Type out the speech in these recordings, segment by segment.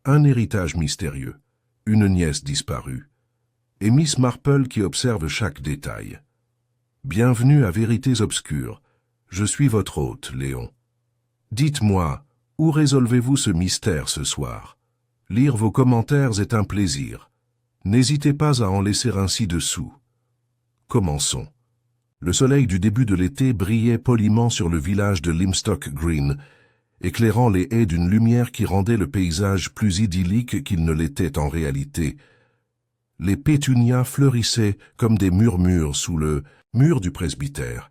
un héritage mystérieux, une nièce disparue, et Miss Marple qui observe chaque détail. Bienvenue à Vérités Obscures. Je suis votre hôte, Léon. Dites-moi, où résolvez-vous ce mystère ce soir? Lire vos commentaires est un plaisir. N'hésitez pas à en laisser un ci-dessous. Commençons. Le soleil du début de l'été brillait poliment sur le village de Limstock Green, éclairant les haies d'une lumière qui rendait le paysage plus idyllique qu'il ne l'était en réalité. Les pétunias fleurissaient comme des murmures sous le mur du presbytère.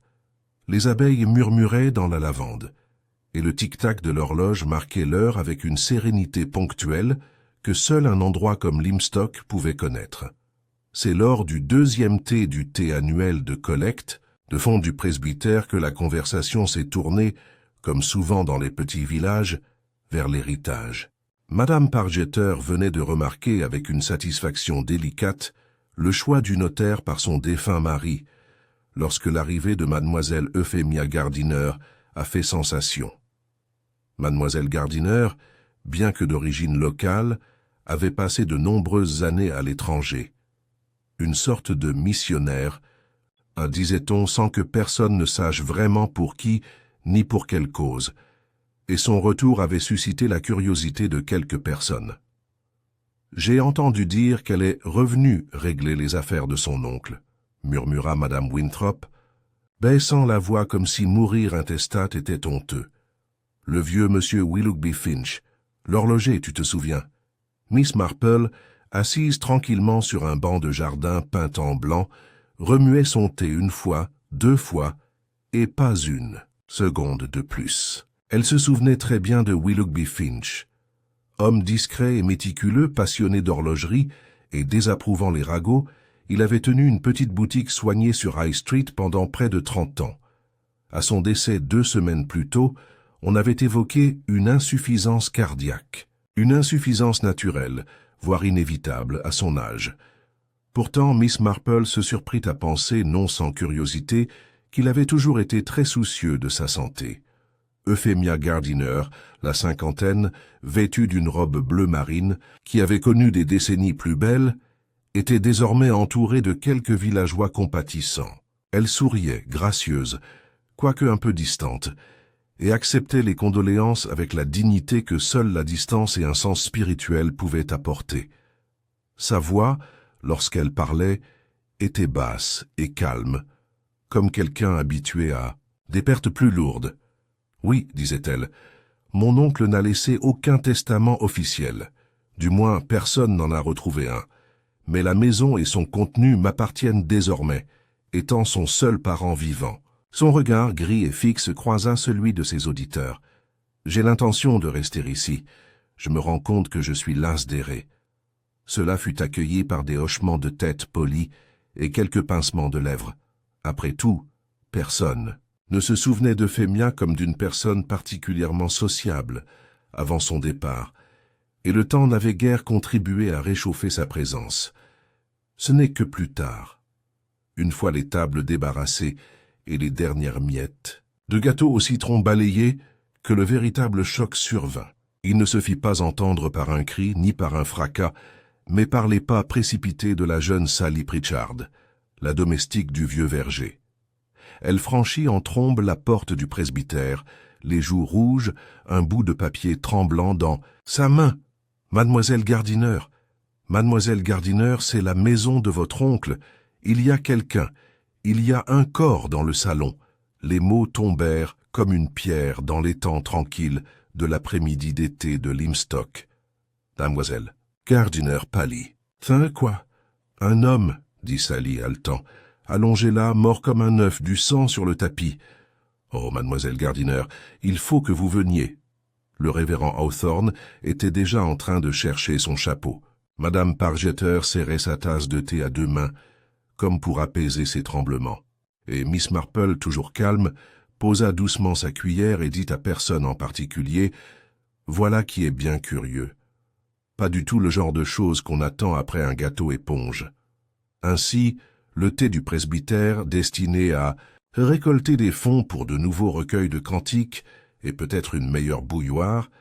Les abeilles murmuraient dans la lavande, et le tic-tac de l'horloge marquait l'heure avec une sérénité ponctuelle que seul un endroit comme Limstock pouvait connaître. C'est lors du deuxième thé du thé annuel de collecte, de fond du presbytère, que la conversation s'est tournée, comme souvent dans les petits villages, vers l'héritage. Madame Pargeter venait de remarquer avec une satisfaction délicate le choix du notaire par son défunt mari, lorsque l'arrivée de mademoiselle Euphemia Gardiner a fait sensation. Mademoiselle Gardiner, bien que d'origine locale, avait passé de nombreuses années à l'étranger. Une sorte de missionnaire, disait-on, sans que personne ne sache vraiment pour qui ni pour quelle cause, et son retour avait suscité la curiosité de quelques personnes. J'ai entendu dire qu'elle est revenue régler les affaires de son oncle, murmura madame Winthrop, baissant la voix comme si mourir intestate était honteux. Le vieux monsieur Willoughby Finch, l'horloger, tu te souviens. Miss Marple, assise tranquillement sur un banc de jardin peint en blanc, remuait son thé une fois, deux fois, et pas une seconde de plus. Elle se souvenait très bien de Willoughby Finch. Homme discret et méticuleux, passionné d'horlogerie et désapprouvant les ragots, il avait tenu une petite boutique soignée sur High Street pendant près de 30 ans. À son décès 2 semaines plus tôt, on avait évoqué une insuffisance cardiaque, une insuffisance naturelle, voire inévitable à son âge. Pourtant, Miss Marple se surprit à penser, non sans curiosité, qu'il avait toujours été très soucieux de sa santé. Euphemia Gardiner, la cinquantaine, vêtue d'une robe bleu marine, qui avait connu des décennies plus belles, était désormais entourée de quelques villageois compatissants. Elle souriait, gracieuse, quoique un peu distante, et acceptait les condoléances avec la dignité que seule la distance et un sens spirituel pouvaient apporter. Sa voix, lorsqu'elle parlait, était basse et calme, comme quelqu'un habitué à des pertes plus lourdes. « Oui, disait-elle, mon oncle n'a laissé aucun testament officiel. Du moins, personne n'en a retrouvé un. Mais la maison et son contenu m'appartiennent désormais, étant son seul parent vivant. » Son regard gris et fixe croisa celui de ses auditeurs. « J'ai l'intention de rester ici. Je me rends compte que je suis las d'errer. » Cela fut accueilli par des hochements de tête polis et quelques pincements de lèvres. Après tout, personne ne se souvenait d'Euphemia comme d'une personne particulièrement sociable avant son départ, et le temps n'avait guère contribué à réchauffer sa présence. Ce n'est que plus tard, une fois les tables débarrassées et les dernières miettes de gâteau au citron balayées, que le véritable choc survint. Il ne se fit pas entendre par un cri ni par un fracas, mais par les pas précipités de la jeune Sally Pritchard, la domestique du vieux verger. Elle franchit en trombe la porte du presbytère, les joues rouges, un bout de papier tremblant dans sa main. « Mademoiselle Gardiner, Mademoiselle Gardiner, c'est la maison de votre oncle. Il y a quelqu'un, il y a un corps dans le salon. » Les mots tombèrent comme une pierre dans l'étang tranquille de l'après-midi d'été de Limstock. Mademoiselle Gardiner pâlit. « Quoi? Un homme, » dit Sally haletant, allongé là, mort comme un œuf, du sang sur le tapis. « Oh, mademoiselle Gardiner, il faut que vous veniez. » Le révérend Hawthorne était déjà en train de chercher son chapeau. Madame Pargeter serrait sa tasse de thé à 2 mains, comme pour apaiser ses tremblements. Et Miss Marple, toujours calme, posa doucement sa cuillère et dit à personne en particulier « Voilà qui est bien curieux. Pas du tout le genre de choses qu'on attend après un gâteau éponge. » Ainsi, le thé du presbytère, destiné à récolter des fonds pour de nouveaux recueils de cantiques et peut-être une meilleure bouilloire,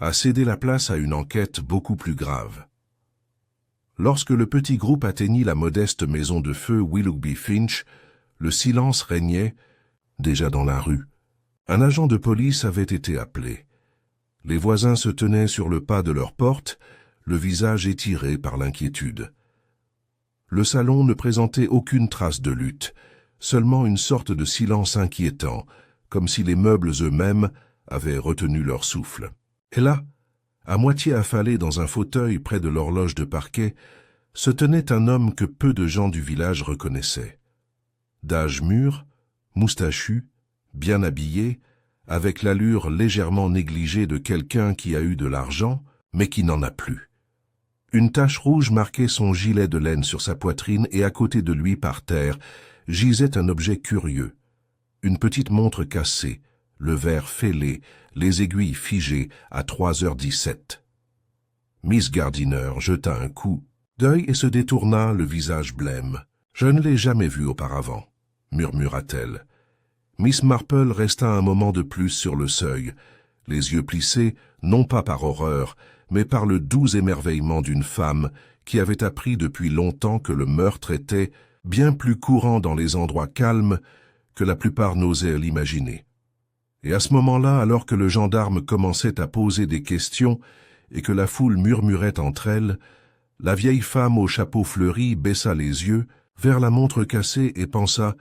a cédé la place à une enquête beaucoup plus grave. Lorsque le petit groupe atteignit la modeste maison de feu Willoughby Finch, le silence régnait, déjà dans la rue. Un agent de police avait été appelé. Les voisins se tenaient sur le pas de leur porte, le visage étiré par l'inquiétude. Le salon ne présentait aucune trace de lutte, seulement une sorte de silence inquiétant, comme si les meubles eux-mêmes avaient retenu leur souffle. Et là, à moitié affalé dans un fauteuil près de l'horloge de parquet, se tenait un homme que peu de gens du village reconnaissaient. D'âge mûr, moustachu, bien habillé, avec l'allure légèrement négligée de quelqu'un qui a eu de l'argent, mais qui n'en a plus. Une tache rouge marquait son gilet de laine sur sa poitrine et à côté de lui, par terre, gisait un objet curieux. Une petite montre cassée, le verre fêlé, les aiguilles figées à 3h17. Miss Gardiner jeta un coup d'œil et se détourna, le visage blême. « Je ne l'ai jamais vu auparavant », murmura-t-elle. Miss Marple resta un moment de plus sur le seuil, les yeux plissés, non pas par horreur, mais par le doux émerveillement d'une femme qui avait appris depuis longtemps que le meurtre était bien plus courant dans les endroits calmes que la plupart n'osaient l'imaginer. Et à ce moment-là, alors que le gendarme commençait à poser des questions et que la foule murmurait entre elles, la vieille femme au chapeau fleuri baissa les yeux vers la montre cassée et pensa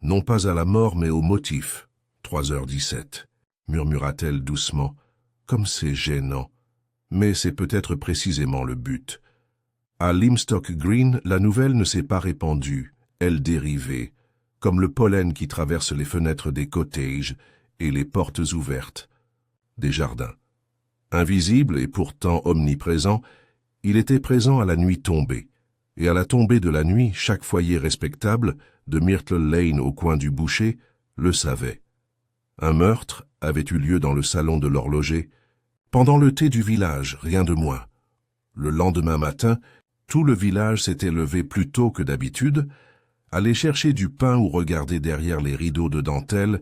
non pas à la mort mais au motif. 3h17, murmura-t-elle doucement, comme c'est gênant. Mais c'est peut-être précisément le but. À Limstock Green, la nouvelle ne s'est pas répandue, elle dérivait, comme le pollen qui traverse les fenêtres des cottages et les portes ouvertes des jardins. Invisible et pourtant omniprésent, il était présent à la nuit tombée. Et à la tombée de la nuit, chaque foyer respectable, de Myrtle Lane au coin du boucher, le savait. Un meurtre avait eu lieu dans le salon de l'horloger, pendant le thé du village, rien de moins. Le lendemain matin, tout le village s'était levé plus tôt que d'habitude. Aller chercher du pain ou regarder derrière les rideaux de dentelle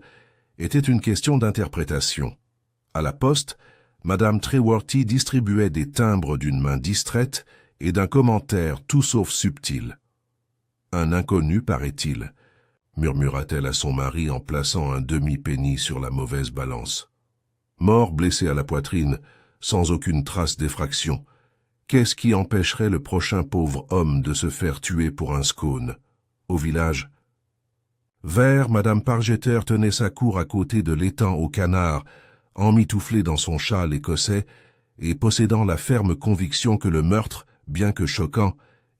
était une question d'interprétation. À la poste, Madame Treworthy distribuait des timbres d'une main distraite et d'un commentaire tout sauf subtil. « Un inconnu, paraît-il » murmura-t-elle à son mari en plaçant un demi-penny sur la mauvaise balance. Mort, blessé à la poitrine, sans aucune trace d'effraction. Qu'est-ce qui empêcherait le prochain pauvre homme de se faire tuer pour un scone? Au village. Vers, Madame Pargeter tenait sa cour à côté de l'étang aux canards, emmitouflée dans son châle écossais, et possédant la ferme conviction que le meurtre, bien que choquant,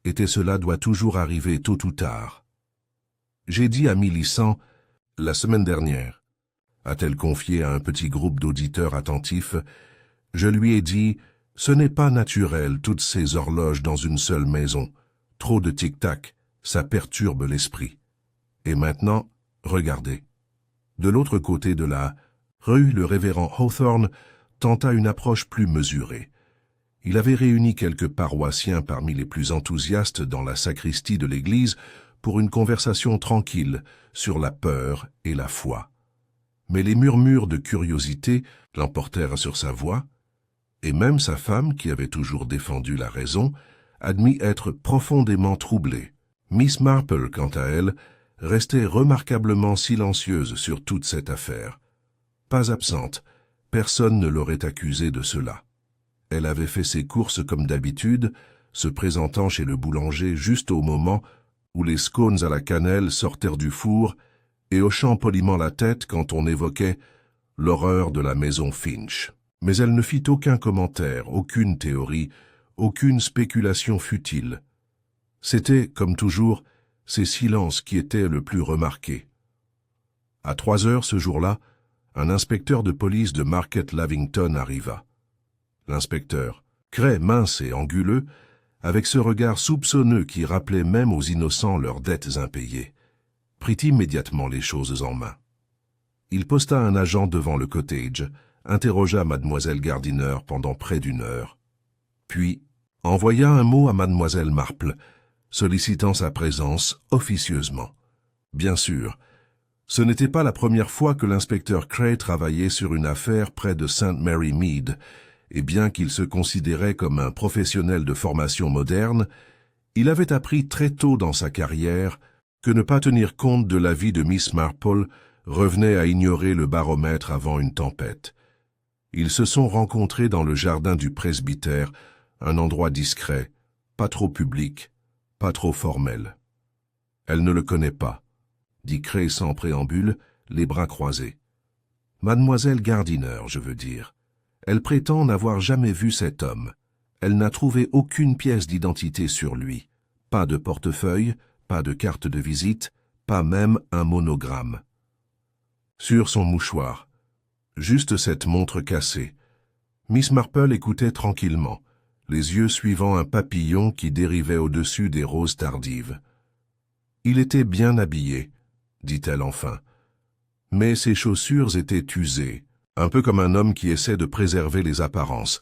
était cela doit toujours arriver tôt ou tard. J'ai dit à Millicent, la semaine dernière, a-t-elle confié à un petit groupe d'auditeurs attentifs, je lui ai dit, ce n'est pas naturel toutes ces horloges dans une seule maison, trop de tic-tac, ça perturbe l'esprit. Et maintenant, regardez. De l'autre côté de la rue, le révérend Hawthorne tenta une approche plus mesurée. Il avait réuni quelques paroissiens parmi les plus enthousiastes dans la sacristie de l'église pour une conversation tranquille sur la peur et la foi. Mais les murmures de curiosité l'emportèrent sur sa voix, et même sa femme, qui avait toujours défendu la raison, admit être profondément troublée. Miss Marple, quant à elle, restait remarquablement silencieuse sur toute cette affaire. Pas absente, personne ne l'aurait accusée de cela. Elle avait fait ses courses comme d'habitude, se présentant chez le boulanger juste au moment où les scones à la cannelle sortèrent du four et hochant poliment la tête quand on évoquait l'horreur de la maison Finch. Mais elle ne fit aucun commentaire, aucune théorie, aucune spéculation futile. C'était, comme toujours, ces silences qui étaient le plus remarqués. À 3h ce jour-là, un inspecteur de police de Market Lavington arriva. L'inspecteur, crais, mince et anguleux, avec ce regard soupçonneux qui rappelait même aux innocents leurs dettes impayées, prit immédiatement les choses en main. Il posta un agent devant le cottage, interrogea mademoiselle Gardiner pendant près d'1 heure, puis envoya un mot à mademoiselle Marple, sollicitant sa présence officieusement. Bien sûr, ce n'était pas la première fois que l'inspecteur Cray travaillait sur une affaire près de St. Mary Mead, et bien qu'il se considérait comme un professionnel de formation moderne, il avait appris très tôt dans sa carrière que ne pas tenir compte de l'avis de Miss Marple revenait à ignorer le baromètre avant une tempête. Ils se sont rencontrés dans le jardin du presbytère, un endroit discret, pas trop public, pas trop formel. Elle ne le connaît pas, dit Cray sans préambule, les bras croisés. Mademoiselle Gardiner, je veux dire. Elle prétend n'avoir jamais vu cet homme. Elle n'a trouvé aucune pièce d'identité sur lui. Pas de portefeuille, pas de carte de visite, pas même un monogramme. Sur son mouchoir, juste cette montre cassée. Miss Marple écoutait tranquillement, les yeux suivant un papillon qui dérivait au-dessus des roses tardives. Il était bien habillé, dit-elle enfin. Mais ses chaussures étaient usées, un peu comme un homme qui essaie de préserver les apparences,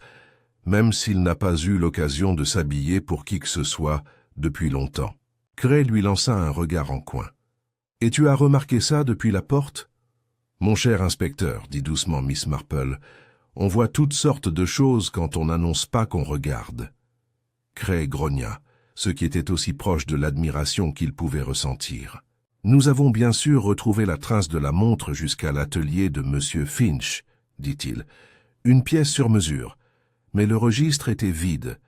même s'il n'a pas eu l'occasion de s'habiller pour qui que ce soit depuis longtemps. Cray lui lança un regard en coin. « Et tu as remarqué ça depuis la porte ?»« Mon cher inspecteur, dit doucement Miss Marple, on voit toutes sortes de choses quand on n'annonce pas qu'on regarde. » Cray grogna, ce qui était aussi proche de l'admiration qu'il pouvait ressentir. « Nous avons bien sûr retrouvé la trace de la montre jusqu'à l'atelier de Monsieur Finch, dit-il. Une pièce sur mesure. Mais le registre était vide.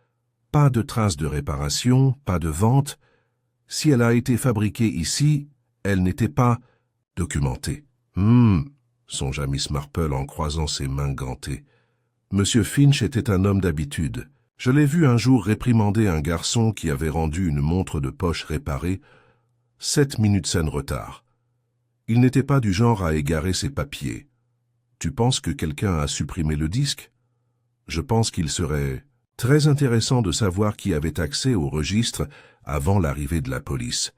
Pas de trace de réparation, pas de vente. Si elle a été fabriquée ici, elle n'était pas documentée. Songea Miss Marple en croisant ses mains gantées. Monsieur Finch était un homme d'habitude. Je l'ai vu un jour réprimander un garçon qui avait rendu une montre de poche réparée 7 minutes scène retard. Il n'était pas du genre à égarer ses papiers. Tu penses que quelqu'un a supprimé le disque? Je pense qu'il serait très intéressant de savoir qui avait accès au registre avant l'arrivée de la police.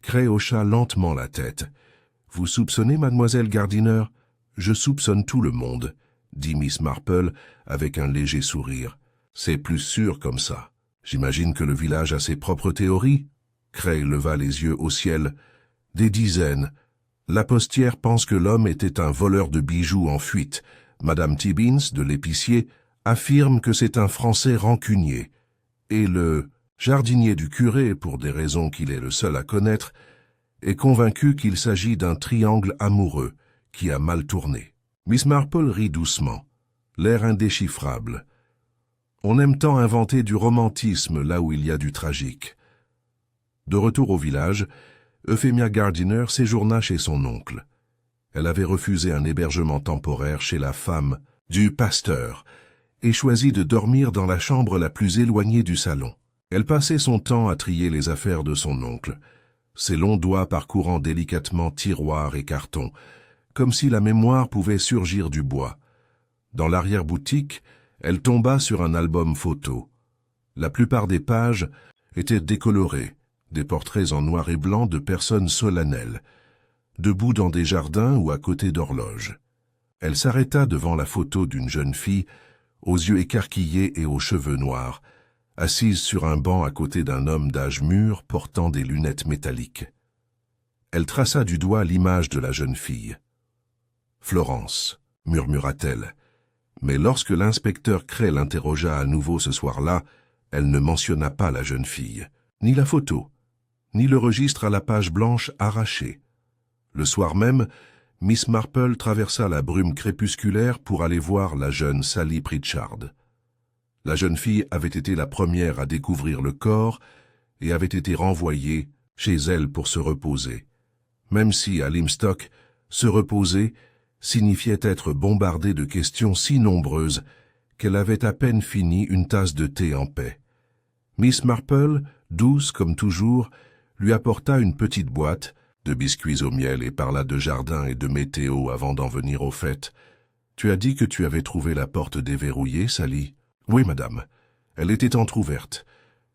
Cray hocha lentement la tête. « Vous soupçonnez, mademoiselle Gardiner ?»« Je soupçonne tout le monde, » dit Miss Marple avec un léger sourire. « C'est plus sûr comme ça. J'imagine que le village a ses propres théories. » Cray leva les yeux au ciel. « Des dizaines. La postière pense que l'homme était un voleur de bijoux en fuite. Madame Tibbins, de l'épicier, affirme que c'est un Français rancunier. Et le jardinier du curé, pour des raisons qu'il est le seul à connaître, est convaincu qu'il s'agit d'un triangle amoureux qui a mal tourné. » Miss Marple rit doucement, l'air indéchiffrable. On aime tant inventer du romantisme là où il y a du tragique. De retour au village, Euphemia Gardiner séjourna chez son oncle. Elle avait refusé un hébergement temporaire chez la femme du pasteur et choisit de dormir dans la chambre la plus éloignée du salon. Elle passait son temps à trier les affaires de son oncle, ses longs doigts parcourant délicatement tiroirs et cartons, comme si la mémoire pouvait surgir du bois. Dans l'arrière-boutique, elle tomba sur un album photo. La plupart des pages étaient décolorées, des portraits en noir et blanc de personnes solennelles, debout dans des jardins ou à côté d'horloges. Elle s'arrêta devant la photo d'une jeune fille, aux yeux écarquillés et aux cheveux noirs, assise sur un banc à côté d'un homme d'âge mûr portant des lunettes métalliques. Elle traça du doigt l'image de la jeune fille. « Florence », murmura-t-elle, mais lorsque l'inspecteur Cray l'interrogea à nouveau ce soir-là, elle ne mentionna pas la jeune fille, ni la photo, ni le registre à la page blanche arraché. Le soir même, Miss Marple traversa la brume crépusculaire pour aller voir la jeune Sally Pritchard. La jeune fille avait été la première à découvrir le corps et avait été renvoyée chez elle pour se reposer, même si, à Limstock, se reposer signifiait être bombardée de questions si nombreuses qu'elle avait à peine fini une tasse de thé en paix. Miss Marple, douce comme toujours, lui apporta une petite boîte de biscuits au miel et parla de jardin et de météo avant d'en venir au fait. « Tu as dit que tu avais trouvé la porte déverrouillée, Sally ?»« Oui, madame. Elle était entr'ouverte.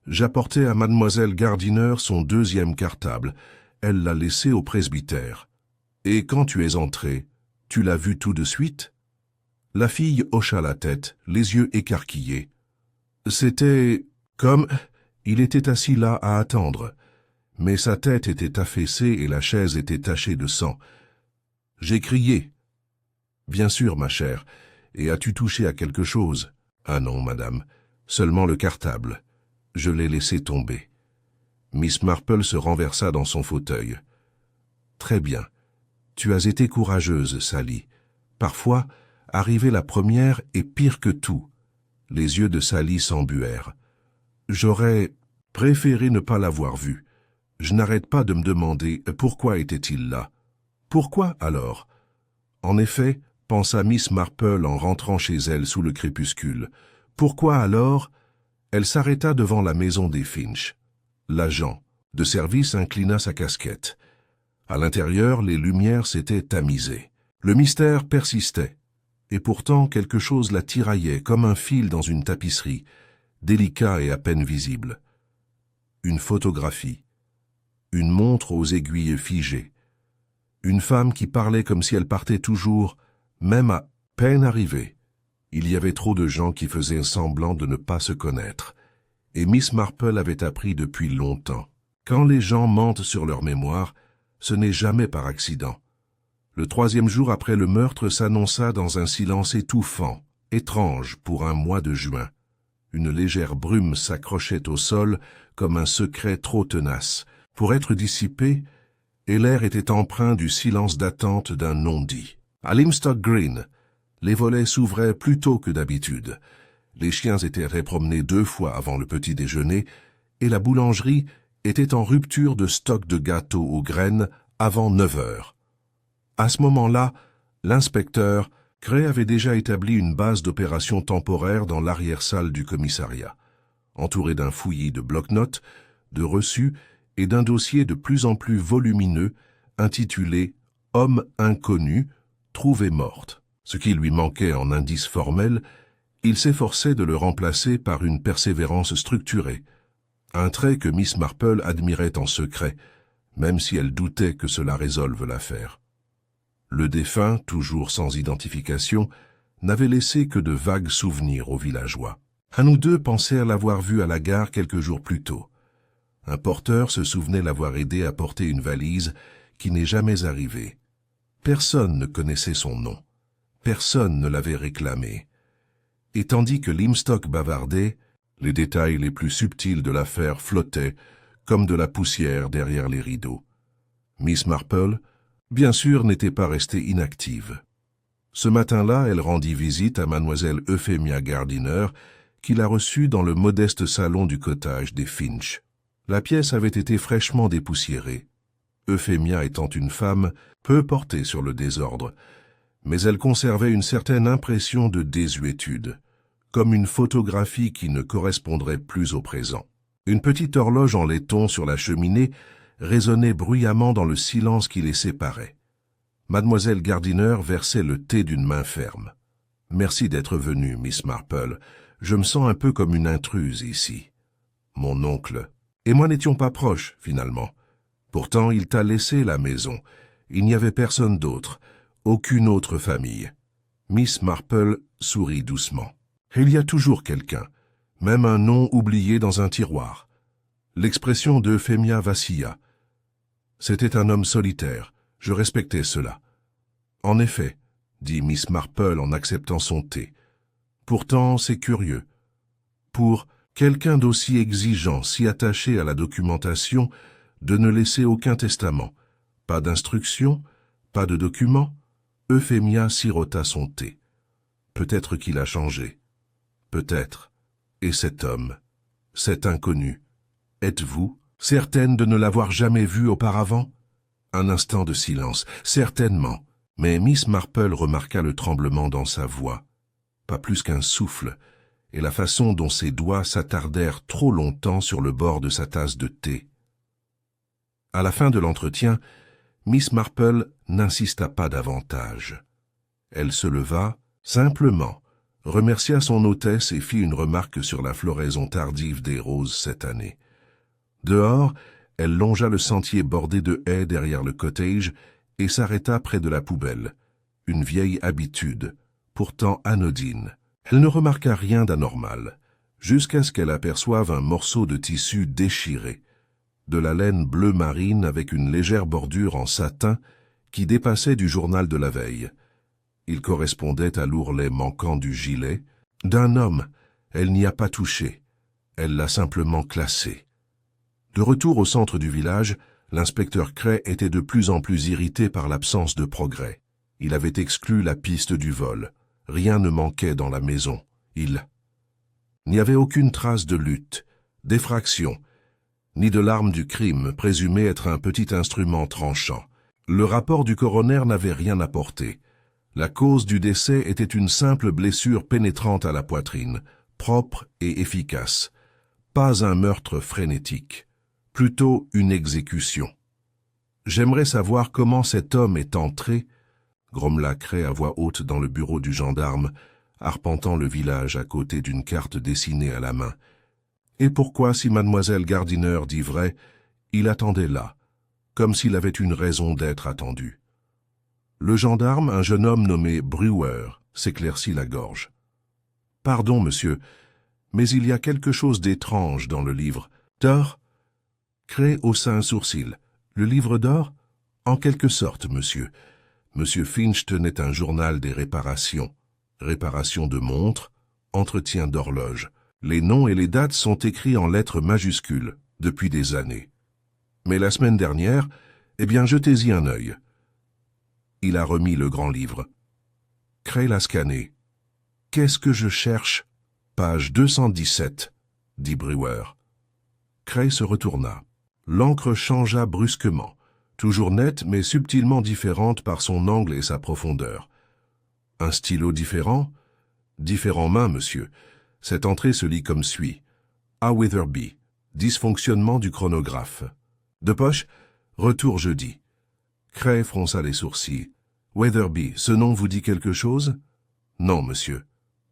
J'apportais à mademoiselle Gardiner son 2e cartable. Elle l'a laissé au presbytère. Et quand tu es entrée, tu l'as vu tout de suite ?» La fille hocha la tête, les yeux écarquillés. C'était comme... Il était assis là à attendre, mais sa tête était affaissée et la chaise était tachée de sang. J'ai crié. « Bien sûr, ma chère. Et as-tu touché à quelque chose ?» Ah non, madame, seulement le cartable. Je l'ai laissé tomber. Miss Marple se renversa dans son fauteuil. Très bien. Tu as été courageuse, Sally. Parfois, arriver la première est pire que tout. Les yeux de Sally s'embuèrent. J'aurais préféré ne pas l'avoir vu. Je n'arrête pas de me demander pourquoi était-il là. Pourquoi alors? En effet, pensa Miss Marple en rentrant chez elle sous le crépuscule. Pourquoi alors? Elle s'arrêta devant la maison des Finch. L'agent de service inclina sa casquette. À l'intérieur, les lumières s'étaient tamisées. Le mystère persistait. Et pourtant, quelque chose la tiraillait comme un fil dans une tapisserie, délicat et à peine visible. Une photographie. Une montre aux aiguilles figées. Une femme qui parlait comme si elle partait toujours, même à peine arrivée. Il y avait trop de gens qui faisaient semblant de ne pas se connaître. Et Miss Marple avait appris depuis longtemps. Quand les gens mentent sur leur mémoire, ce n'est jamais par accident. Le 3e jour après le meurtre s'annonça dans un silence étouffant, étrange pour un mois de juin. Une légère brume s'accrochait au sol comme un secret trop tenace. Pour être dissipé, et l'air était empreint du silence d'attente d'un non-dit. À Limstock Green, les volets s'ouvraient plus tôt que d'habitude. Les chiens étaient repromenés 2 fois avant le petit déjeuner, et la boulangerie était en rupture de stock de gâteaux aux graines avant 9 heures. À ce moment-là, l'inspecteur Gray avait déjà établi une base d'opération temporaire dans l'arrière-salle du commissariat, entouré d'un fouillis de bloc-notes, de reçus et d'un dossier de plus en plus volumineux intitulé « Homme inconnu, trouvée morte ». Ce qui lui manquait en indice formel, il s'efforçait de le remplacer par une persévérance structurée, un trait que Miss Marple admirait en secret, même si elle doutait que cela résolve l'affaire. Le défunt, toujours sans identification, n'avait laissé que de vagues souvenirs aux villageois. Un ou deux pensèrent l'avoir vu à la gare quelques jours plus tôt. Un porteur se souvenait l'avoir aidé à porter une valise qui n'est jamais arrivée. Personne ne connaissait son nom. Personne ne l'avait réclamé. Et tandis que Limstock bavardait, les détails les plus subtils de l'affaire flottaient comme de la poussière derrière les rideaux. Miss Marple, bien sûr, n'était pas restée inactive. Ce matin-là, elle rendit visite à mademoiselle Euphemia Gardiner, qui la reçut dans le modeste salon du cottage des Finch. La pièce avait été fraîchement dépoussiérée. Euphemia étant une femme peu portée sur le désordre, mais elle conservait une certaine impression de désuétude, comme une photographie qui ne correspondrait plus au présent. Une petite horloge en laiton sur la cheminée résonnait bruyamment dans le silence qui les séparait. Mademoiselle Gardiner versait le thé d'une main ferme. « Merci d'être venue, Miss Marple. Je me sens un peu comme une intruse ici. Mon oncle et moi n'étions pas proches, finalement. Pourtant, il t'a laissé la maison. Il n'y avait personne d'autre, aucune autre famille. » Miss Marple sourit doucement. « Il y a toujours quelqu'un, même un nom oublié dans un tiroir. » L'expression d'Euphemia vacilla. C'était un homme solitaire, je respectais cela. « En effet, » dit Miss Marple en acceptant son thé. « Pourtant, c'est curieux. Pour quelqu'un d'aussi exigeant, si attaché à la documentation, de ne laisser aucun testament, pas d'instruction, pas de document, Euphemia sirota son thé. Peut-être qu'il a changé. Peut-être. Et cet homme, cet inconnu, êtes-vous certaine de ne l'avoir jamais vu auparavant? Un instant de silence, certainement, mais Miss Marple remarqua le tremblement dans sa voix, pas plus qu'un souffle, et la façon dont ses doigts s'attardèrent trop longtemps sur le bord de sa tasse de thé. À la fin de l'entretien, Miss Marple n'insista pas davantage. Elle se leva, simplement, remercia son hôtesse et fit une remarque sur la floraison tardive des roses cette année. Dehors, elle longea le sentier bordé de haies derrière le cottage et s'arrêta près de la poubelle, une vieille habitude, pourtant anodine. Elle ne remarqua rien d'anormal, jusqu'à ce qu'elle aperçoive un morceau de tissu déchiré, de la laine bleu marine avec une légère bordure en satin qui dépassait du journal de la veille. Il correspondait à l'ourlet manquant du gilet, D'un homme, elle n'y a pas touché. Elle l'a simplement classé. De retour au centre du village, l'inspecteur Cray était de plus en plus irrité par l'absence de progrès. Il avait exclu la piste du vol. Rien ne manquait dans la maison. Il n'y avait aucune trace de lutte, d'effraction, ni de l'arme du crime, présumée être un petit instrument tranchant. Le rapport du coroner n'avait rien apporté. La cause du décès était une simple blessure pénétrante à la poitrine, propre et efficace. Pas un meurtre frénétique, plutôt une exécution. « J'aimerais savoir comment cet homme est entré » grommela Cray à voix haute dans le bureau du gendarme, arpentant le village à côté d'une carte dessinée à la main. Et pourquoi, si mademoiselle Gardiner dit vrai, il attendait là, comme s'il avait une raison d'être attendu. Le gendarme, un jeune homme nommé Brewer, s'éclaircit la gorge. « Pardon, monsieur, mais il y a quelque chose d'étrange dans le livre. D'or » Cray haussa un sourcil. « Le livre d'or ?»« En quelque sorte, monsieur. Monsieur Finch tenait un journal des réparations. Réparation de montres, entretien d'horloge. Les noms et les dates sont écrits en lettres majuscules, depuis des années. Mais la semaine dernière, eh bien, jetez-y un œil. » Il a remis le grand livre. Cray l'a scanné. « Qu'est-ce que je cherche ?»« Page 217, » dit Brewer. Cray se retourna. L'encre changea brusquement, toujours nette mais subtilement différente par son angle et sa profondeur. Un stylo différent ? Différents mains, monsieur. Cette entrée se lit comme suit. A. Witherby. Dysfonctionnement du chronographe. De poche, retour jeudi. Cray fronça les sourcils. Witherby, ce nom vous dit quelque chose? Non, monsieur.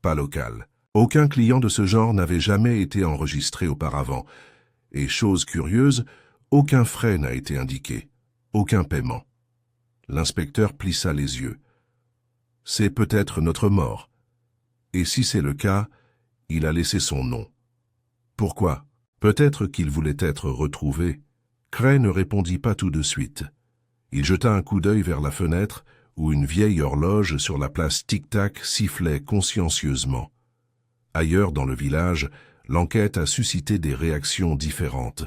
Pas local. Aucun client de ce genre n'avait jamais été enregistré auparavant. Et chose curieuse, aucun frais n'a été indiqué. Aucun paiement. L'inspecteur plissa les yeux. C'est peut-être notre mort. Et si c'est le cas, il a laissé son nom. Pourquoi? Peut-être qu'il voulait être retrouvé. Cray ne répondit pas tout de suite. Il jeta un coup d'œil vers la fenêtre où une vieille horloge sur la place Tic-Tac sifflait consciencieusement. Ailleurs dans le village, l'enquête a suscité des réactions différentes.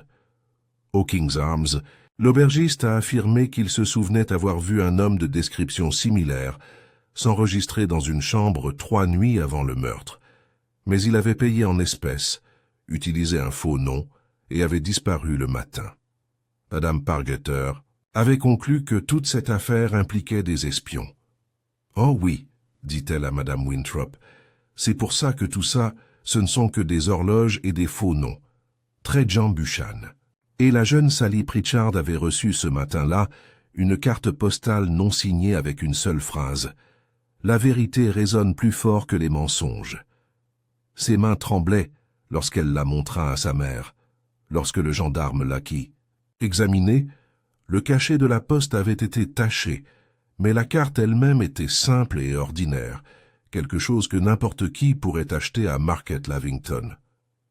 Au King's Arms, l'aubergiste a affirmé qu'il se souvenait avoir vu un homme de description similaire s'enregistrer dans une chambre 3 nuits avant le meurtre. Mais il avait payé en espèces, utilisé un faux nom et avait disparu le matin. Madame Pargeter avait conclu que toute cette affaire impliquait des espions. « Oh oui, dit-elle à Madame Winthrop, c'est pour ça que tout ça, ce ne sont que des horloges et des faux noms. Très Jean Buchan. » Et la jeune Sally Pritchard avait reçu ce matin-là une carte postale non signée avec une seule phrase. « La vérité résonne plus fort que les mensonges. » Ses mains tremblaient lorsqu'elle la montra à sa mère, lorsque le gendarme l'acquit. Examiné, le cachet de la poste avait été taché, mais la carte elle-même était simple et ordinaire, quelque chose que n'importe qui pourrait acheter à Market Lavington.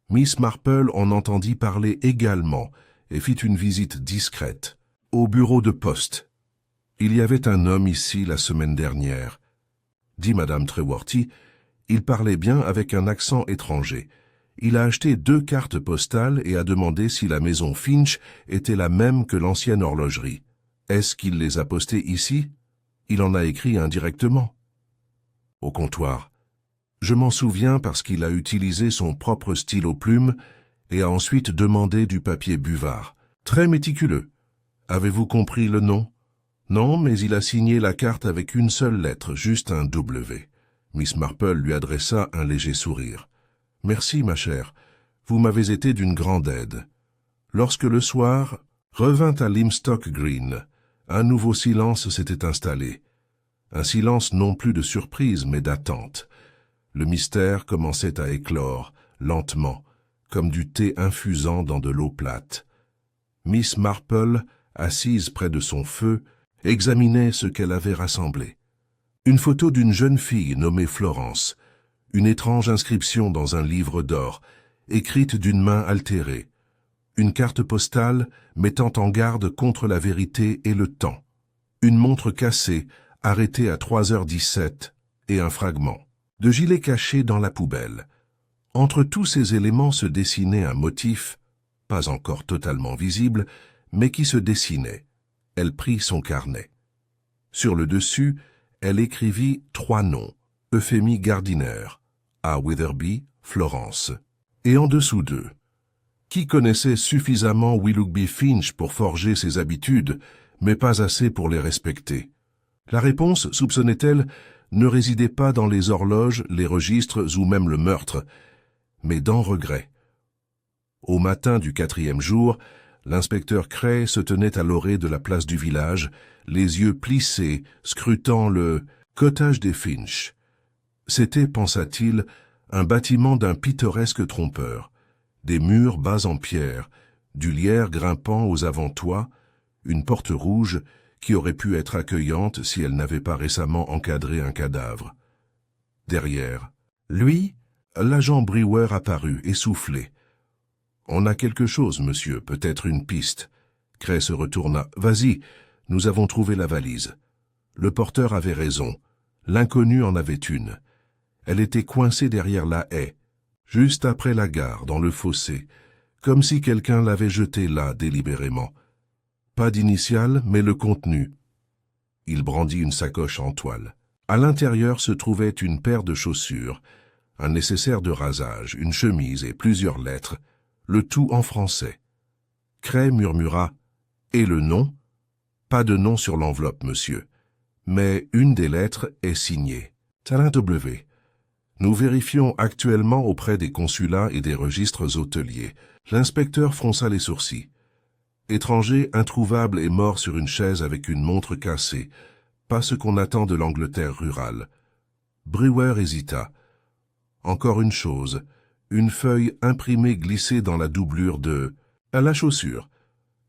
Miss Marple en entendit parler également et fit une visite discrète, au bureau de poste. « Il y avait un homme ici la semaine dernière, » dit Madame Treworthy. Il parlait bien avec un accent étranger. Il a acheté 2 cartes postales et a demandé si la maison Finch était la même que l'ancienne horlogerie. Est-ce qu'il les a postées ici? Il en a écrit indirectement. Au comptoir. Je m'en souviens parce qu'il a utilisé son propre stylo plume et a ensuite demandé du papier buvard. Très méticuleux. Avez-vous compris le nom? Non, mais il a signé la carte avec une seule lettre, juste un W. Miss Marple lui adressa un léger sourire. « Merci, ma chère. Vous m'avez été d'une grande aide. » Lorsque le soir revint à Limstock Green, un nouveau silence s'était installé. Un silence non plus de surprise, mais d'attente. Le mystère commençait à éclore, lentement, comme du thé infusant dans de l'eau plate. Miss Marple, assise près de son feu, examinait ce qu'elle avait rassemblé. Une photo d'une jeune fille nommée Florence, une étrange inscription dans un livre d'or, écrite d'une main altérée, une carte postale mettant en garde contre la vérité et le temps, une montre cassée, arrêtée à 3h17, et un fragment. de gilets cachés dans la poubelle. Entre tous ces éléments se dessinait un motif, pas encore totalement visible, mais qui se dessinait. Elle prit son carnet. Sur le dessus, elle écrivit 3 noms. Euphémie Gardiner, à Wetherby, Florence. Et en dessous d'eux, qui connaissait suffisamment Willoughby Finch pour forger ses habitudes, mais pas assez pour les respecter? La réponse, soupçonnait-elle, ne résidait pas dans les horloges, les registres ou même le meurtre, mais dans regret. Au matin du 4e jour, l'inspecteur Cray se tenait à l'orée de la place du village, les yeux plissés, scrutant le cottage des Finch. C'était, pensa-t-il, un bâtiment d'un pittoresque trompeur. Des murs bas en pierre, du lierre grimpant aux avant-toits, une porte rouge qui aurait pu être accueillante si elle n'avait pas récemment encadré un cadavre. Derrière lui, l'agent Brewer apparut, essoufflé. « On a quelque chose, monsieur, peut-être une piste. » Cray se retourna. « Vas-y, nous avons trouvé la valise. » Le porteur avait raison. L'inconnu en avait une. Elle était coincée derrière la haie, juste après la gare, dans le fossé, comme si quelqu'un l'avait jetée là délibérément. Pas d'initiale, mais le contenu. Il brandit une sacoche en toile. À l'intérieur se trouvait une paire de chaussures, un nécessaire de rasage, une chemise et plusieurs lettres, le tout en français. Cray murmura « Et le nom ?»« Pas de nom sur l'enveloppe, monsieur, mais une des lettres est signée. Talin W. Nous vérifions actuellement auprès des consulats et des registres hôteliers. » L'inspecteur fronça les sourcils. Étranger, introuvable et mort sur une chaise avec une montre cassée. Pas ce qu'on attend de l'Angleterre rurale. Brewer hésita. Encore une chose, une feuille imprimée glissée dans la doublure de... à la chaussure.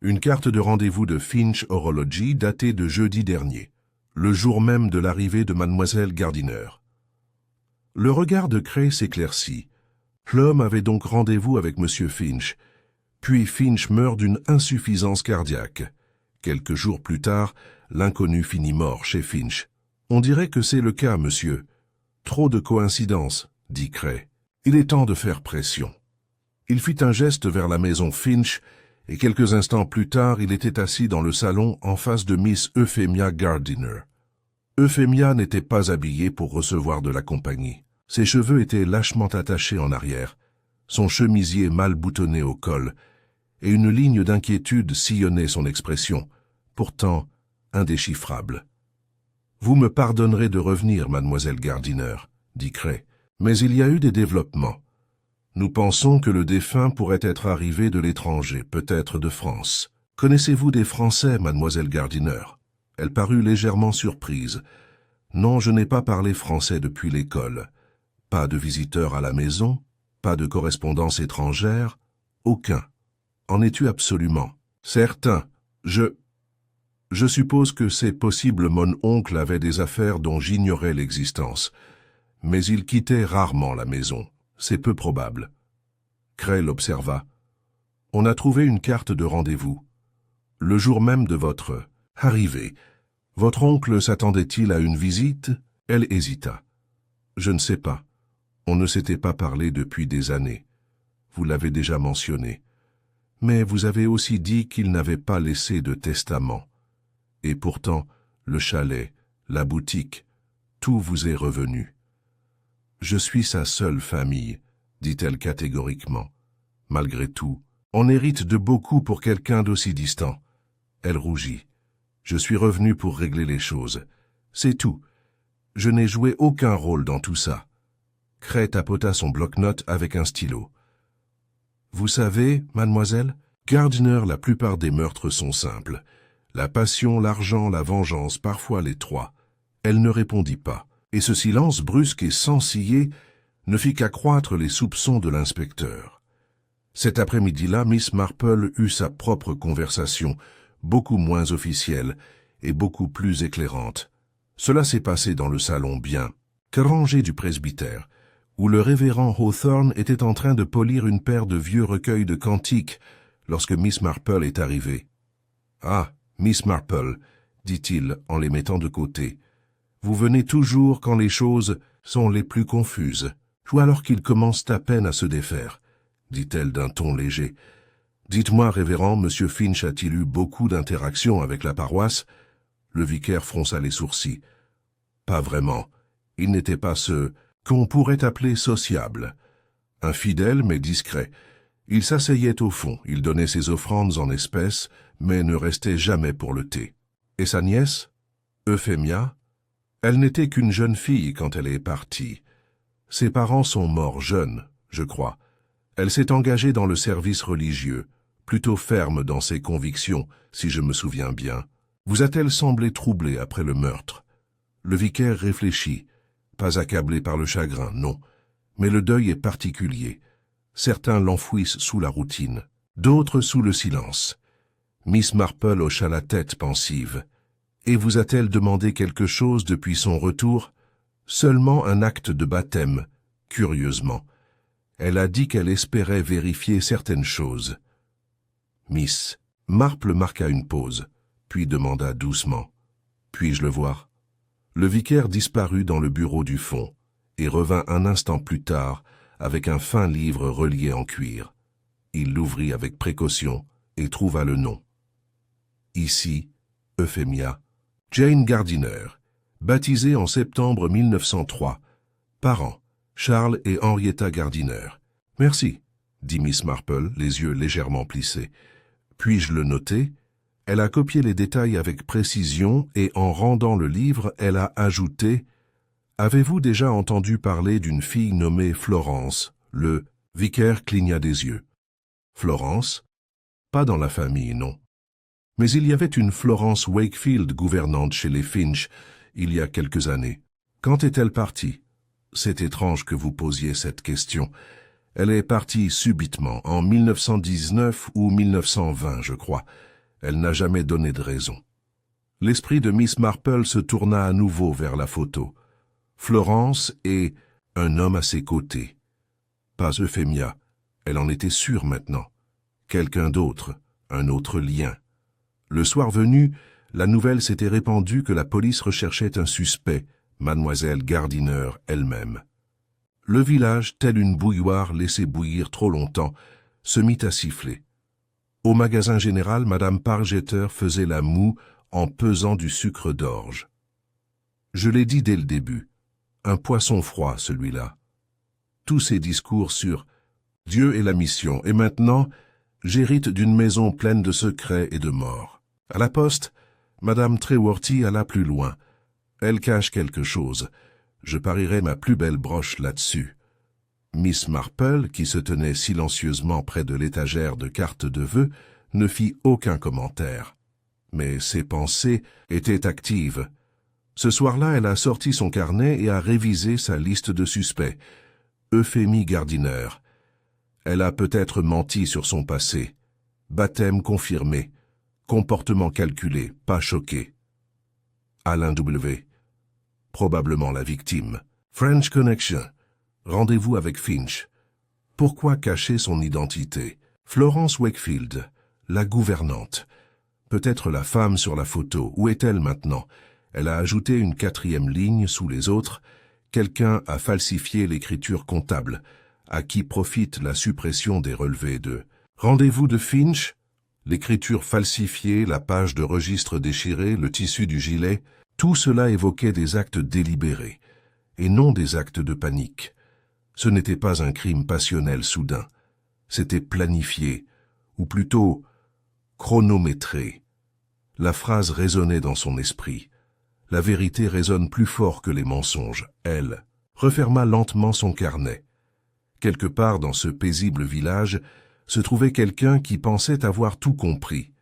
Une carte de rendez-vous de Finch Horology datée de jeudi dernier, le jour même de l'arrivée de mademoiselle Gardiner. Le regard de Cray s'éclaircit. L'homme avait donc rendez-vous avec monsieur Finch. Puis Finch meurt d'une insuffisance cardiaque. Quelques jours plus tard, l'inconnu finit mort chez Finch. « On dirait que c'est le cas, monsieur. »« Trop de coïncidences, » dit Cray. « Il est temps de faire pression. » Il fit un geste vers la maison Finch, et quelques instants plus tard, il était assis dans le salon en face de Miss Euphemia Gardiner. Euphemia n'était pas habillée pour recevoir de la compagnie. Ses cheveux étaient lâchement attachés en arrière, son chemisier mal boutonné au col, et une ligne d'inquiétude sillonnait son expression, pourtant indéchiffrable. « Vous me pardonnerez de revenir, mademoiselle Gardiner, » dit Cray, « mais il y a eu des développements. Nous pensons que le défunt pourrait être arrivé de l'étranger, peut-être de France. Connaissez-vous des Français, mademoiselle Gardiner ?» Elle parut légèrement surprise. « Non, je n'ai pas parlé français depuis l'école. Pas de visiteurs à la maison, pas de correspondance étrangère, aucun. En es-tu absolument certain? Je suppose que c'est possible mon oncle avait des affaires dont j'ignorais l'existence, mais il quittait rarement la maison, c'est peu probable. » Cray l'observa. « On a trouvé une carte de rendez-vous. Le jour même de votre arrivée. Votre oncle s'attendait-il à une visite ?» Elle hésita. « Je ne sais pas. On ne s'était pas parlé depuis des années. Vous l'avez déjà mentionné. Mais vous avez aussi dit qu'il n'avait pas laissé de testament. Et pourtant, le chalet, la boutique, tout vous est revenu. »« Je suis sa seule famille, » dit-elle catégoriquement. « Malgré tout, on hérite de beaucoup pour quelqu'un d'aussi distant. » Elle rougit. « Je suis revenu pour régler les choses. C'est tout. Je n'ai joué aucun rôle dans tout ça. » Cray tapota son bloc-notes avec un stylo. « Vous savez, mademoiselle, Gardiner, la plupart des meurtres sont simples. La passion, l'argent, la vengeance, parfois les trois. » Elle ne répondit pas, et ce silence brusque et sans ciller ne fit qu'accroître les soupçons de l'inspecteur. Cet après-midi-là, Miss Marple eut sa propre conversation, beaucoup moins officielle et beaucoup plus éclairante. Cela s'est passé dans le salon bien rangé du presbytère, où le révérend Hawthorne était en train de polir une paire de vieux recueils de cantiques lorsque Miss Marple est arrivée. « Ah, Miss Marple, dit-il en les mettant de côté, vous venez toujours quand les choses... » sont les plus confuses, ou alors qu'ils commencent à peine à se défaire, dit-elle d'un ton léger. Dites-moi, révérend, Monsieur Finch a-t-il eu beaucoup d'interactions avec la paroisse? Le vicaire fronça les sourcils. Pas vraiment. Il n'était pas ce qu'on pourrait appeler sociable. Infidèle mais discret. Il s'asseyait au fond, il donnait ses offrandes en espèces, mais ne restait jamais pour le thé. Et sa nièce, Euphemia? Elle n'était qu'une jeune fille quand elle est partie. Ses parents sont morts jeunes, je crois. Elle s'est engagée dans le service religieux, plutôt ferme dans ses convictions, si je me souviens bien. Vous a-t-elle semblé troublée après le meurtre? Le vicaire réfléchit, pas accablé par le chagrin, non. Mais le deuil est particulier. Certains l'enfouissent sous la routine, d'autres sous le silence. Miss Marple hocha la tête pensive. Et vous a-t-elle demandé quelque chose depuis son retour? Seulement un acte de baptême, curieusement. Elle a dit qu'elle espérait vérifier certaines choses. Miss Marple marqua une pause, puis demanda doucement. « Puis-je le voir ?» Le vicaire disparut dans le bureau du fond et revint un instant plus tard avec un fin livre relié en cuir. Il l'ouvrit avec précaution et trouva le nom. Ici, Euphemia, Jane Gardiner, baptisée en septembre 1903. Parents, Charles et Henrietta Gardiner. Merci, dit Miss Marple, les yeux légèrement plissés. Puis-je le noter? Elle a copié les détails avec précision et en rendant le livre, elle a ajouté « Avez-vous déjà entendu parler d'une fille nommée Florence ?» Le vicaire cligna des yeux. « Florence? Pas dans la famille, non. Mais il y avait une Florence Wakefield gouvernante chez les Finch il y a quelques années. Quand est-elle partie? C'est étrange que vous posiez cette question. Elle est partie subitement, en 1919 ou 1920, je crois. Elle n'a jamais donné de raison. » L'esprit de Miss Marple se tourna à nouveau vers la photo. Florence et un homme à ses côtés. Pas Euphemia, elle en était sûre maintenant. Quelqu'un d'autre, un autre lien. Le soir venu, la nouvelle s'était répandue que la police recherchait un suspect, mademoiselle Gardiner elle-même. Le village, tel une bouilloire laissée bouillir trop longtemps, se mit à siffler. Au magasin général, madame Pargeter faisait la moue en pesant du sucre d'orge. Je l'ai dit dès le début, un poisson froid celui-là. Tous ces discours sur Dieu et la mission, et maintenant, j'hérite d'une maison pleine de secrets et de morts. À la poste, madame Treworthy alla plus loin. Elle cache quelque chose. Je parierais ma plus belle broche là-dessus. Miss Marple, qui se tenait silencieusement près de l'étagère de cartes de vœux, ne fit aucun commentaire. Mais ses pensées étaient actives. Ce soir-là, elle a sorti son carnet et a révisé sa liste de suspects. Euphémie Gardiner. Elle a peut-être menti sur son passé. Baptême confirmé. Comportement calculé, pas choqué. Alain W. Probablement la victime. French Connection. Rendez-vous avec Finch. Pourquoi cacher son identité? Florence Wakefield, la gouvernante. Peut-être la femme sur la photo. Où est-elle maintenant? Elle a ajouté une 4e ligne sous les autres. Quelqu'un a falsifié l'écriture comptable. À qui profite la suppression des relevés de rendez-vous de Finch? L'écriture falsifiée, la page de registre déchirée, le tissu du gilet, tout cela évoquait des actes délibérés, et non des actes de panique. Ce n'était pas un crime passionnel soudain, c'était planifié, ou plutôt chronométré. La phrase résonnait dans son esprit. La vérité résonne plus fort que les mensonges. Elle referma lentement son carnet. Quelque part dans ce paisible village se trouvait quelqu'un qui pensait avoir tout compris.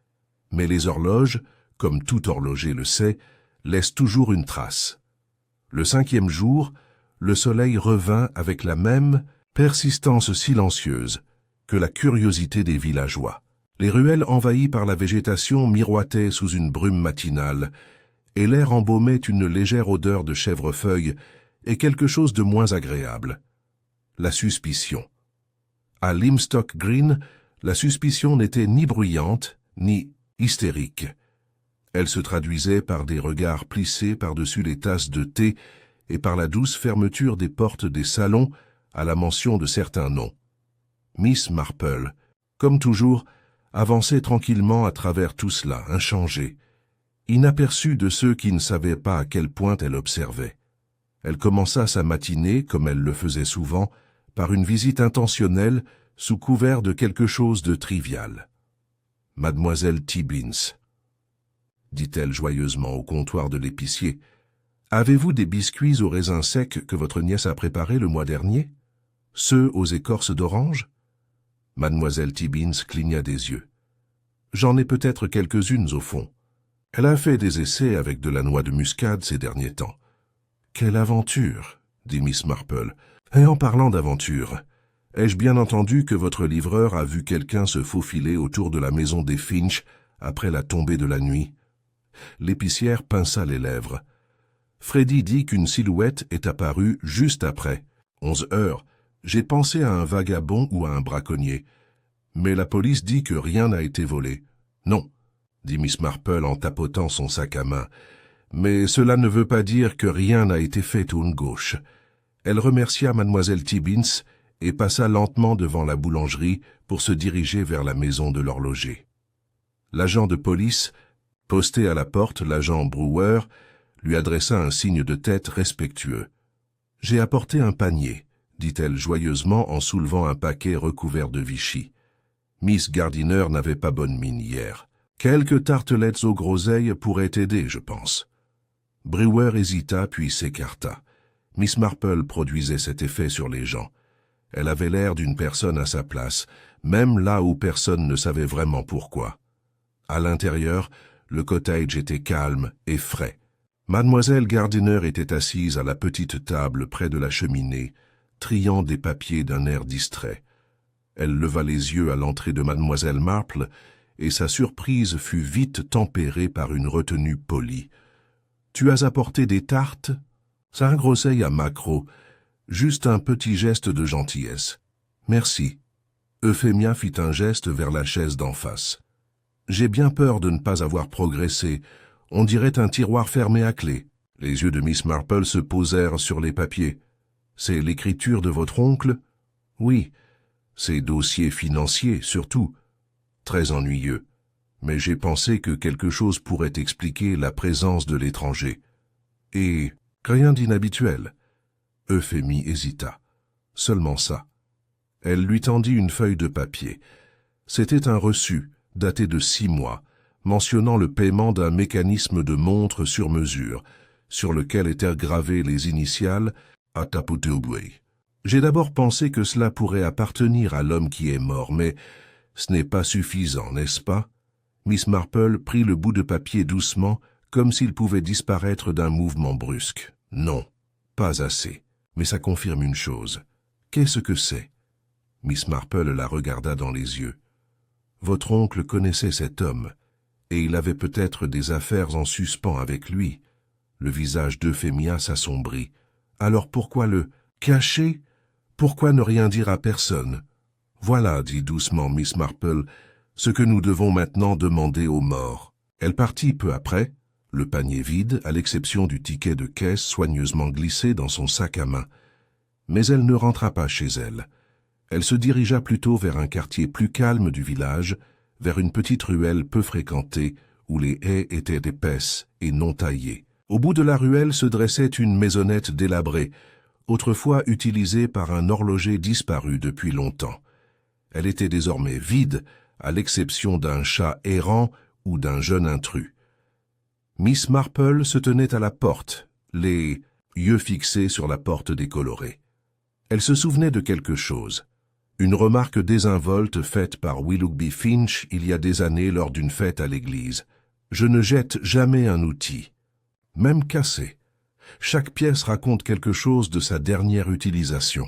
Mais les horloges, comme tout horloger le sait, laissent toujours une trace. Le 5e jour, le soleil revint avec la même persistance silencieuse que la curiosité des villageois. Les ruelles envahies par la végétation miroitaient sous une brume matinale, et l'air embaumait une légère odeur de chèvrefeuille et quelque chose de moins agréable. La suspicion. À Limstock Green, la suspicion n'était ni bruyante, ni hystérique. Elle se traduisait par des regards plissés par-dessus les tasses de thé et par la douce fermeture des portes des salons à la mention de certains noms. Miss Marple, comme toujours, avançait tranquillement à travers tout cela, inchangée, inaperçue de ceux qui ne savaient pas à quel point elle observait. Elle commença sa matinée, comme elle le faisait souvent, par une visite intentionnelle sous couvert de quelque chose de trivial. « Mademoiselle Tibbins, » dit-elle joyeusement au comptoir de l'épicier, « avez-vous des biscuits aux raisins secs que votre nièce a préparés le mois dernier? Ceux aux écorces d'orange ?» Mademoiselle Tibbins cligna des yeux. « J'en ai peut-être quelques-unes au fond. Elle a fait des essais avec de la noix de muscade ces derniers temps. »« Quelle aventure !» dit Miss Marple. « Et en parlant d'aventure, ai-je bien entendu que votre livreur a vu quelqu'un se faufiler autour de la maison des Finch après la tombée de la nuit ?» L'épicière pinça les lèvres. « Freddy dit qu'une silhouette est apparue juste après. 11 heures. J'ai pensé à un vagabond ou à un braconnier. Mais la police dit que rien n'a été volé. »« Non, » dit Miss Marple en tapotant son sac à main. « Mais cela ne veut pas dire que rien n'a été fait tourne gauche. » Elle remercia mademoiselle Tibbins et passa lentement devant la boulangerie pour se diriger vers la maison de l'horloger. L'agent de police, posté à la porte, l'agent Brewer, lui adressa un signe de tête respectueux. « J'ai apporté un panier, » dit-elle joyeusement en soulevant un paquet recouvert de Vichy. Miss Gardiner n'avait pas bonne mine hier. Quelques tartelettes aux groseilles pourraient aider, je pense. Brewer hésita puis s'écarta. Miss Marple produisait cet effet sur les gens. Elle avait l'air d'une personne à sa place, même là où personne ne savait vraiment pourquoi. À l'intérieur, le cottage était calme et frais. Mademoiselle Gardiner était assise à la petite table près de la cheminée, triant des papiers d'un air distrait. Elle leva les yeux à l'entrée de mademoiselle Marple, et sa surprise fut vite tempérée par une retenue polie. « Tu as apporté des tartes ?» C'est un groseille à maquereau, juste un petit geste de gentillesse. « Merci. » Euphémia fit un geste vers la chaise d'en face. « J'ai bien peur de ne pas avoir progressé. On dirait un tiroir fermé à clé. » Les yeux de Miss Marple se posèrent sur les papiers. « C'est l'écriture de votre oncle ?»« Oui. Ses dossiers financiers, surtout. Très ennuyeux. Mais j'ai pensé que quelque chose pourrait expliquer la présence de l'étranger. Et rien d'inhabituel. » Euphémie hésita. Seulement ça. Elle lui tendit une feuille de papier. C'était un reçu, daté de 6 mois, mentionnant le paiement d'un mécanisme de montre sur mesure, sur lequel étaient gravées les initiales « Ataputubwe ». J'ai d'abord pensé que cela pourrait appartenir à l'homme qui est mort, mais ce n'est pas suffisant, n'est-ce pas? Miss Marple prit le bout de papier doucement, comme s'il pouvait disparaître d'un mouvement brusque. Non, pas assez. Mais ça confirme une chose. Qu'est-ce que c'est? Miss Marple la regarda dans les yeux. Votre oncle connaissait cet homme, et il avait peut-être des affaires en suspens avec lui. Le visage d'Euphémia s'assombrit. Alors pourquoi le cacher? Pourquoi ne rien dire à personne? Voilà, dit doucement Miss Marple, ce que nous devons maintenant demander aux morts. Elle partit peu après, le panier vide, à l'exception du ticket de caisse soigneusement glissé dans son sac à main. Mais elle ne rentra pas chez elle. Elle se dirigea plutôt vers un quartier plus calme du village, vers une petite ruelle peu fréquentée, où les haies étaient épaisses et non taillées. Au bout de la ruelle se dressait une maisonnette délabrée, autrefois utilisée par un horloger disparu depuis longtemps. Elle était désormais vide, à l'exception d'un chat errant ou d'un jeune intrus. Miss Marple se tenait à la porte, les yeux fixés sur la porte décolorée. Elle se souvenait de quelque chose. Une remarque désinvolte faite par Willoughby Finch il y a des années lors d'une fête à l'église. « Je ne jette jamais un outil, même cassé. Chaque pièce raconte quelque chose de sa dernière utilisation.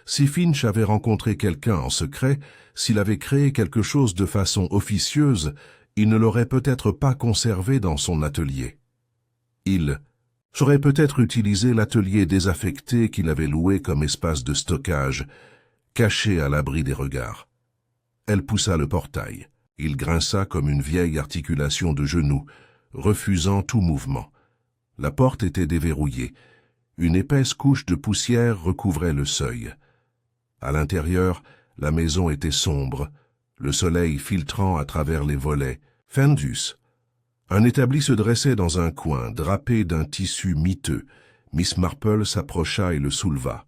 Si Finch avait rencontré quelqu'un en secret, s'il avait créé quelque chose de façon officieuse, il ne l'aurait peut-être pas conservé dans son atelier. Il aurait peut-être utilisé l'atelier désaffecté qu'il avait loué comme espace de stockage, caché à l'abri des regards. Elle poussa le portail. Il grinça comme une vieille articulation de genou, refusant tout mouvement. La porte était déverrouillée. Une épaisse couche de poussière recouvrait le seuil. À l'intérieur, la maison était sombre, le soleil filtrant à travers les volets. Fendus. Un établi se dressait dans un coin, drapé d'un tissu miteux. Miss Marple s'approcha et le souleva.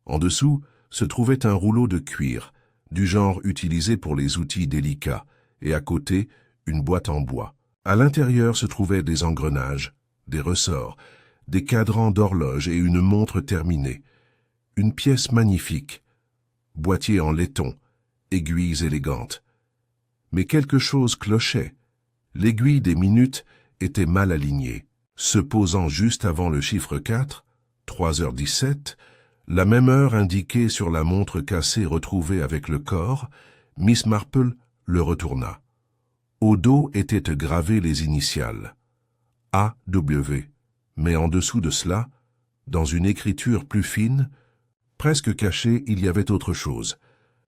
En dessous se trouvait un rouleau de cuir, du genre utilisé pour les outils délicats, et à côté, une boîte en bois. À l'intérieur se trouvaient des engrenages, des ressorts, des cadrans d'horloge et une montre terminée. Une pièce magnifique, boîtier en laiton, aiguilles élégantes. Mais quelque chose clochait. L'aiguille des minutes était mal alignée. Se posant juste avant le chiffre 4, 3h17, la même heure indiquée sur la montre cassée retrouvée avec le corps, Miss Marple le retourna. Au dos étaient gravées les initiales A.W. Mais en dessous de cela, dans une écriture plus fine, presque cachée, il y avait autre chose.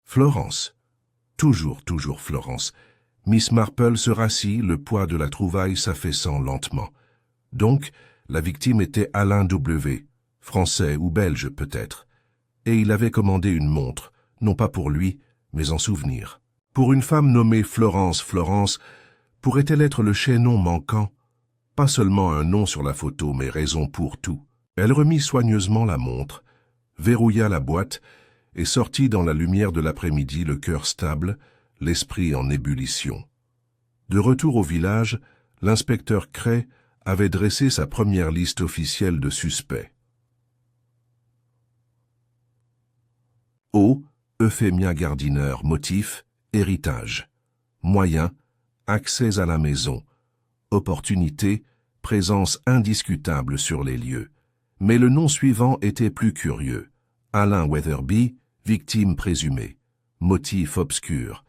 Florence. Toujours Florence. Miss Marple se rassit, le poids de la trouvaille s'affaissant lentement. Donc, la victime était Alain W., français ou belge peut-être. Et il avait commandé une montre, non pas pour lui, mais en souvenir. Pour une femme nommée Florence, pourrait-elle être le chaînon manquant? Pas seulement un nom sur la photo, mais raison pour tout. Elle remit soigneusement la montre, verrouilla la boîte et sortit dans la lumière de l'après-midi, le cœur stable, l'esprit en ébullition. De retour au village, l'inspecteur Cray avait dressé sa première liste officielle de suspects. O. Euphemia Gardiner, motif, héritage. Moyen, accès à la maison. Opportunité, présence indiscutable sur les lieux. Mais le nom suivant était plus curieux. Alain Weatherby, victime présumée. Motif obscur.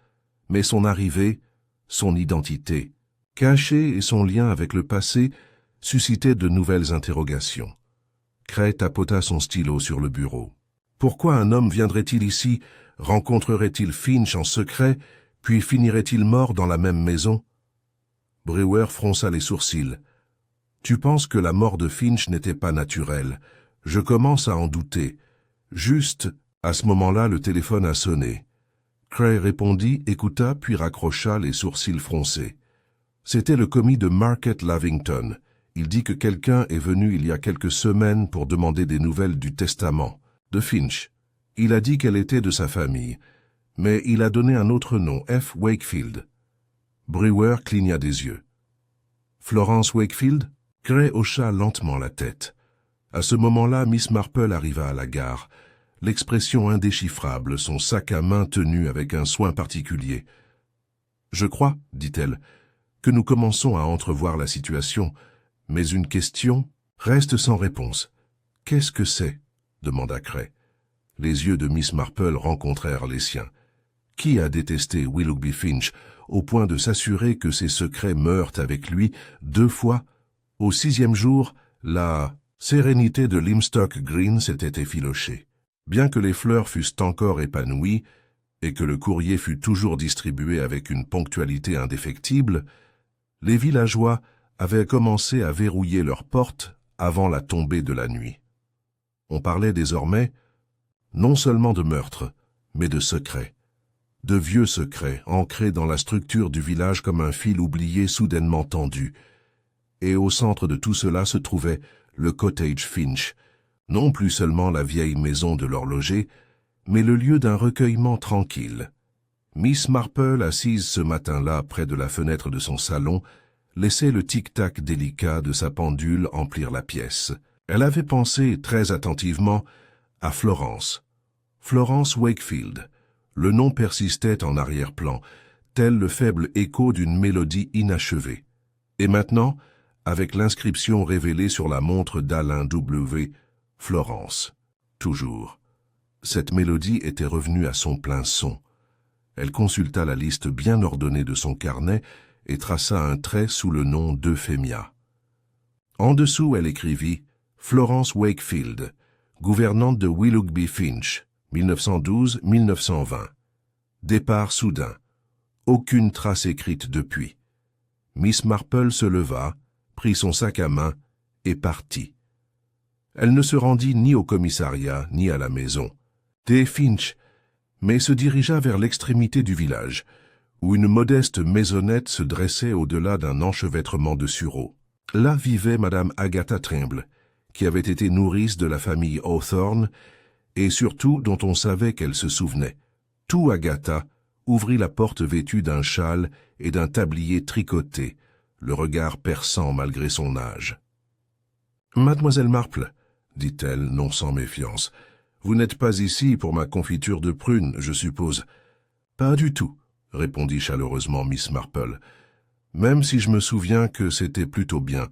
Mais son arrivée, son identité, cachée et son lien avec le passé suscitaient de nouvelles interrogations. Cray tapota son stylo sur le bureau. Pourquoi un homme viendrait-il ici, rencontrerait-il Finch en secret, puis finirait-il mort dans la même maison? Brewer fronça les sourcils. Tu penses que la mort de Finch n'était pas naturelle. Je commence à en douter. Juste, à ce moment-là, le téléphone a sonné. Cray répondit, écouta, puis raccrocha les sourcils froncés. C'était le commis de Market Lavington. Il dit que quelqu'un est venu il y a quelques semaines pour demander des nouvelles du testament, de Finch. Il a dit qu'elle était de sa famille, mais il a donné un autre nom, F. Wakefield. Brewer cligna des yeux. Florence Wakefield? Cray hocha lentement la tête. À ce moment-là, Miss Marple arriva à la gare, l'expression indéchiffrable, son sac à main tenu avec un soin particulier. « Je crois, dit-elle, que nous commençons à entrevoir la situation, mais une question reste sans réponse. « Qu'est-ce que c'est » demanda Cray. Les yeux de Miss Marple rencontrèrent les siens. Qui a détesté Willoughby Finch au point de s'assurer que ses secrets meurent avec lui 2 fois? Au 6e jour, la sérénité de Limstock Green s'était effilochée. Bien que les fleurs fussent encore épanouies et que le courrier fût toujours distribué avec une ponctualité indéfectible, les villageois avaient commencé à verrouiller leurs portes avant la tombée de la nuit. On parlait désormais non seulement de meurtre, mais de secrets. De vieux secrets, ancrés dans la structure du village comme un fil oublié soudainement tendu. Et au centre de tout cela se trouvait le cottage Finch, non plus seulement la vieille maison de l'horloger, mais le lieu d'un recueillement tranquille. Miss Marple, assise ce matin-là près de la fenêtre de son salon, laissait le tic-tac délicat de sa pendule emplir la pièce. Elle avait pensé très attentivement à Florence. Florence Wakefield. Le nom persistait en arrière-plan, tel le faible écho d'une mélodie inachevée. Et maintenant, avec l'inscription révélée sur la montre d'Alain W., Florence. Toujours. Cette mélodie était revenue à son plein son. Elle consulta la liste bien ordonnée de son carnet et traça un trait sous le nom d'Euphemia. En dessous, elle écrivit « Florence Wakefield, gouvernante de Willoughby Finch, 1912-1920. Départ soudain. Aucune trace écrite depuis. » Miss Marple se leva, prit son sac à main et partit. Elle ne se rendit ni au commissariat, ni à la maison des Finch, mais se dirigea vers l'extrémité du village, où une modeste maisonnette se dressait au-delà d'un enchevêtrement de sureaux. Là vivait Madame Agatha Trimble, qui avait été nourrice de la famille Hawthorne, et surtout dont on savait qu'elle se souvenait. Tout Agatha ouvrit la porte vêtue d'un châle et d'un tablier tricoté, le regard perçant malgré son âge. « Mademoiselle Marple, dit-elle, non sans méfiance, vous n'êtes pas ici pour ma confiture de prunes, je suppose. »« Pas du tout, » répondit chaleureusement Miss Marple. « Même si je me souviens que c'était plutôt bien,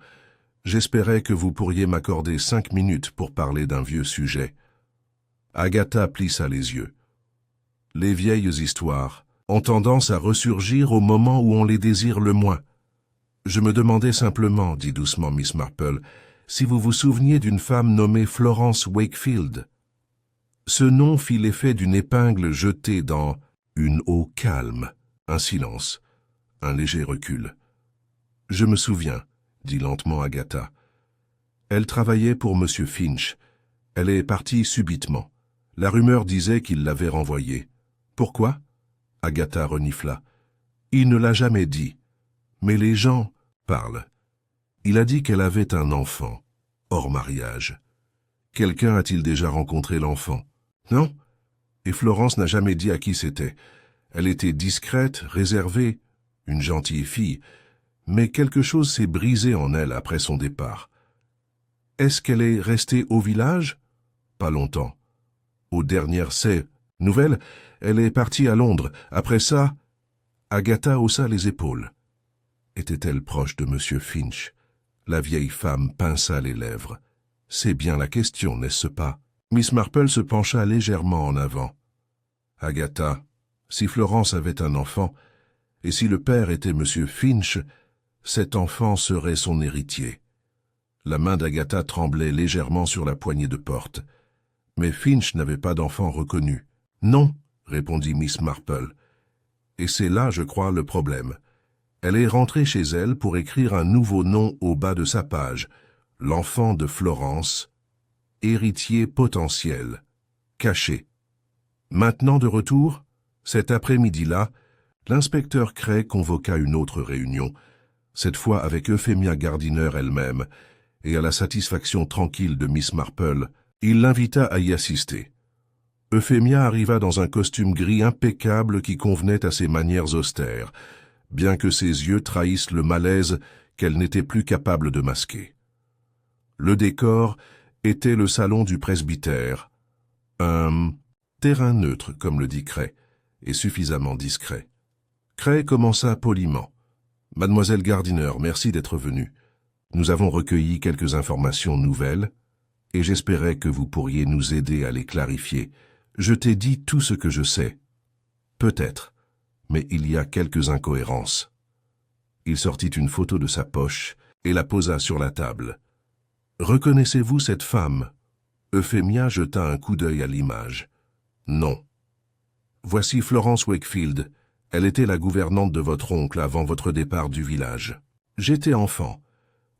j'espérais que vous pourriez m'accorder 5 minutes pour parler d'un vieux sujet. » Agatha plissa les yeux. Les vieilles histoires ont tendance à ressurgir au moment où on les désire le moins. Je me demandais simplement, dit doucement Miss Marple, si vous vous souveniez d'une femme nommée Florence Wakefield. Ce nom fit l'effet d'une épingle jetée dans une eau calme, un silence, un léger recul. Je me souviens, dit lentement Agatha. Elle travaillait pour M. Finch. Elle est partie subitement. La rumeur disait qu'il l'avait renvoyée. Pourquoi? Agatha renifla. Il ne l'a jamais dit. Mais les gens parlent. Il a dit qu'elle avait un enfant, hors mariage. Quelqu'un a-t-il déjà rencontré l'enfant? Non? Et Florence n'a jamais dit à qui c'était. Elle était discrète, réservée, une gentille fille, mais quelque chose s'est brisé en elle après son départ. Est-ce qu'elle est restée au village? Pas longtemps. Aux dernières nouvelles, elle est partie à Londres. Après ça, Agatha haussa les épaules. Était-elle proche de M. Finch? La vieille femme pinça les lèvres. C'est bien la question, n'est-ce pas? Miss Marple se pencha légèrement en avant. Agatha, si Florence avait un enfant, et si le père était M. Finch, cet enfant serait son héritier. La main d'Agatha tremblait légèrement sur la poignée de porte. Mais Finch n'avait pas d'enfant reconnu. Non, répondit Miss Marple. Et c'est là, je crois, le problème. Elle est rentrée chez elle pour écrire un nouveau nom au bas de sa page. L'enfant de Florence, héritier potentiel, caché. Maintenant de retour, cet après-midi-là, l'inspecteur Cray convoqua une autre réunion, cette fois avec Euphemia Gardiner elle-même, et à la satisfaction tranquille de Miss Marple, il l'invita à y assister. Euphemia arriva dans un costume gris impeccable qui convenait à ses manières austères, bien que ses yeux trahissent le malaise qu'elle n'était plus capable de masquer. Le décor était le salon du presbytère, un terrain neutre, comme le dit Cray, et suffisamment discret. Cray commença poliment. « Mademoiselle Gardiner, merci d'être venue. Nous avons recueilli quelques informations nouvelles, et j'espérais que vous pourriez nous aider à les clarifier. Je t'ai dit tout ce que je sais. Peut-être, mais il y a quelques incohérences. » Il sortit une photo de sa poche et la posa sur la table. « Reconnaissez-vous cette femme ?» Euphemia jeta un coup d'œil à l'image. « Non. »« Voici Florence Wakefield. Elle était la gouvernante de votre oncle avant votre départ du village. J'étais enfant.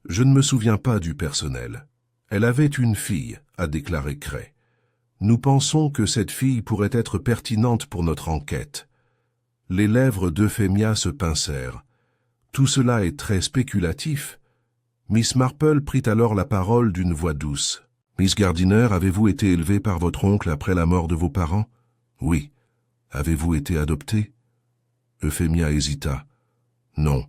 Je ne me souviens pas du personnel. Elle avait une fille, a déclaré Cray. Nous pensons que cette fille pourrait être pertinente pour notre enquête. » Les lèvres d'Euphemia se pincèrent. Tout cela est très spéculatif. Miss Marple prit alors la parole d'une voix douce. « Miss Gardiner, avez-vous été élevée par votre oncle après la mort de vos parents? »« Oui. »« Avez-vous été adoptée? » Euphemia hésita. « Non.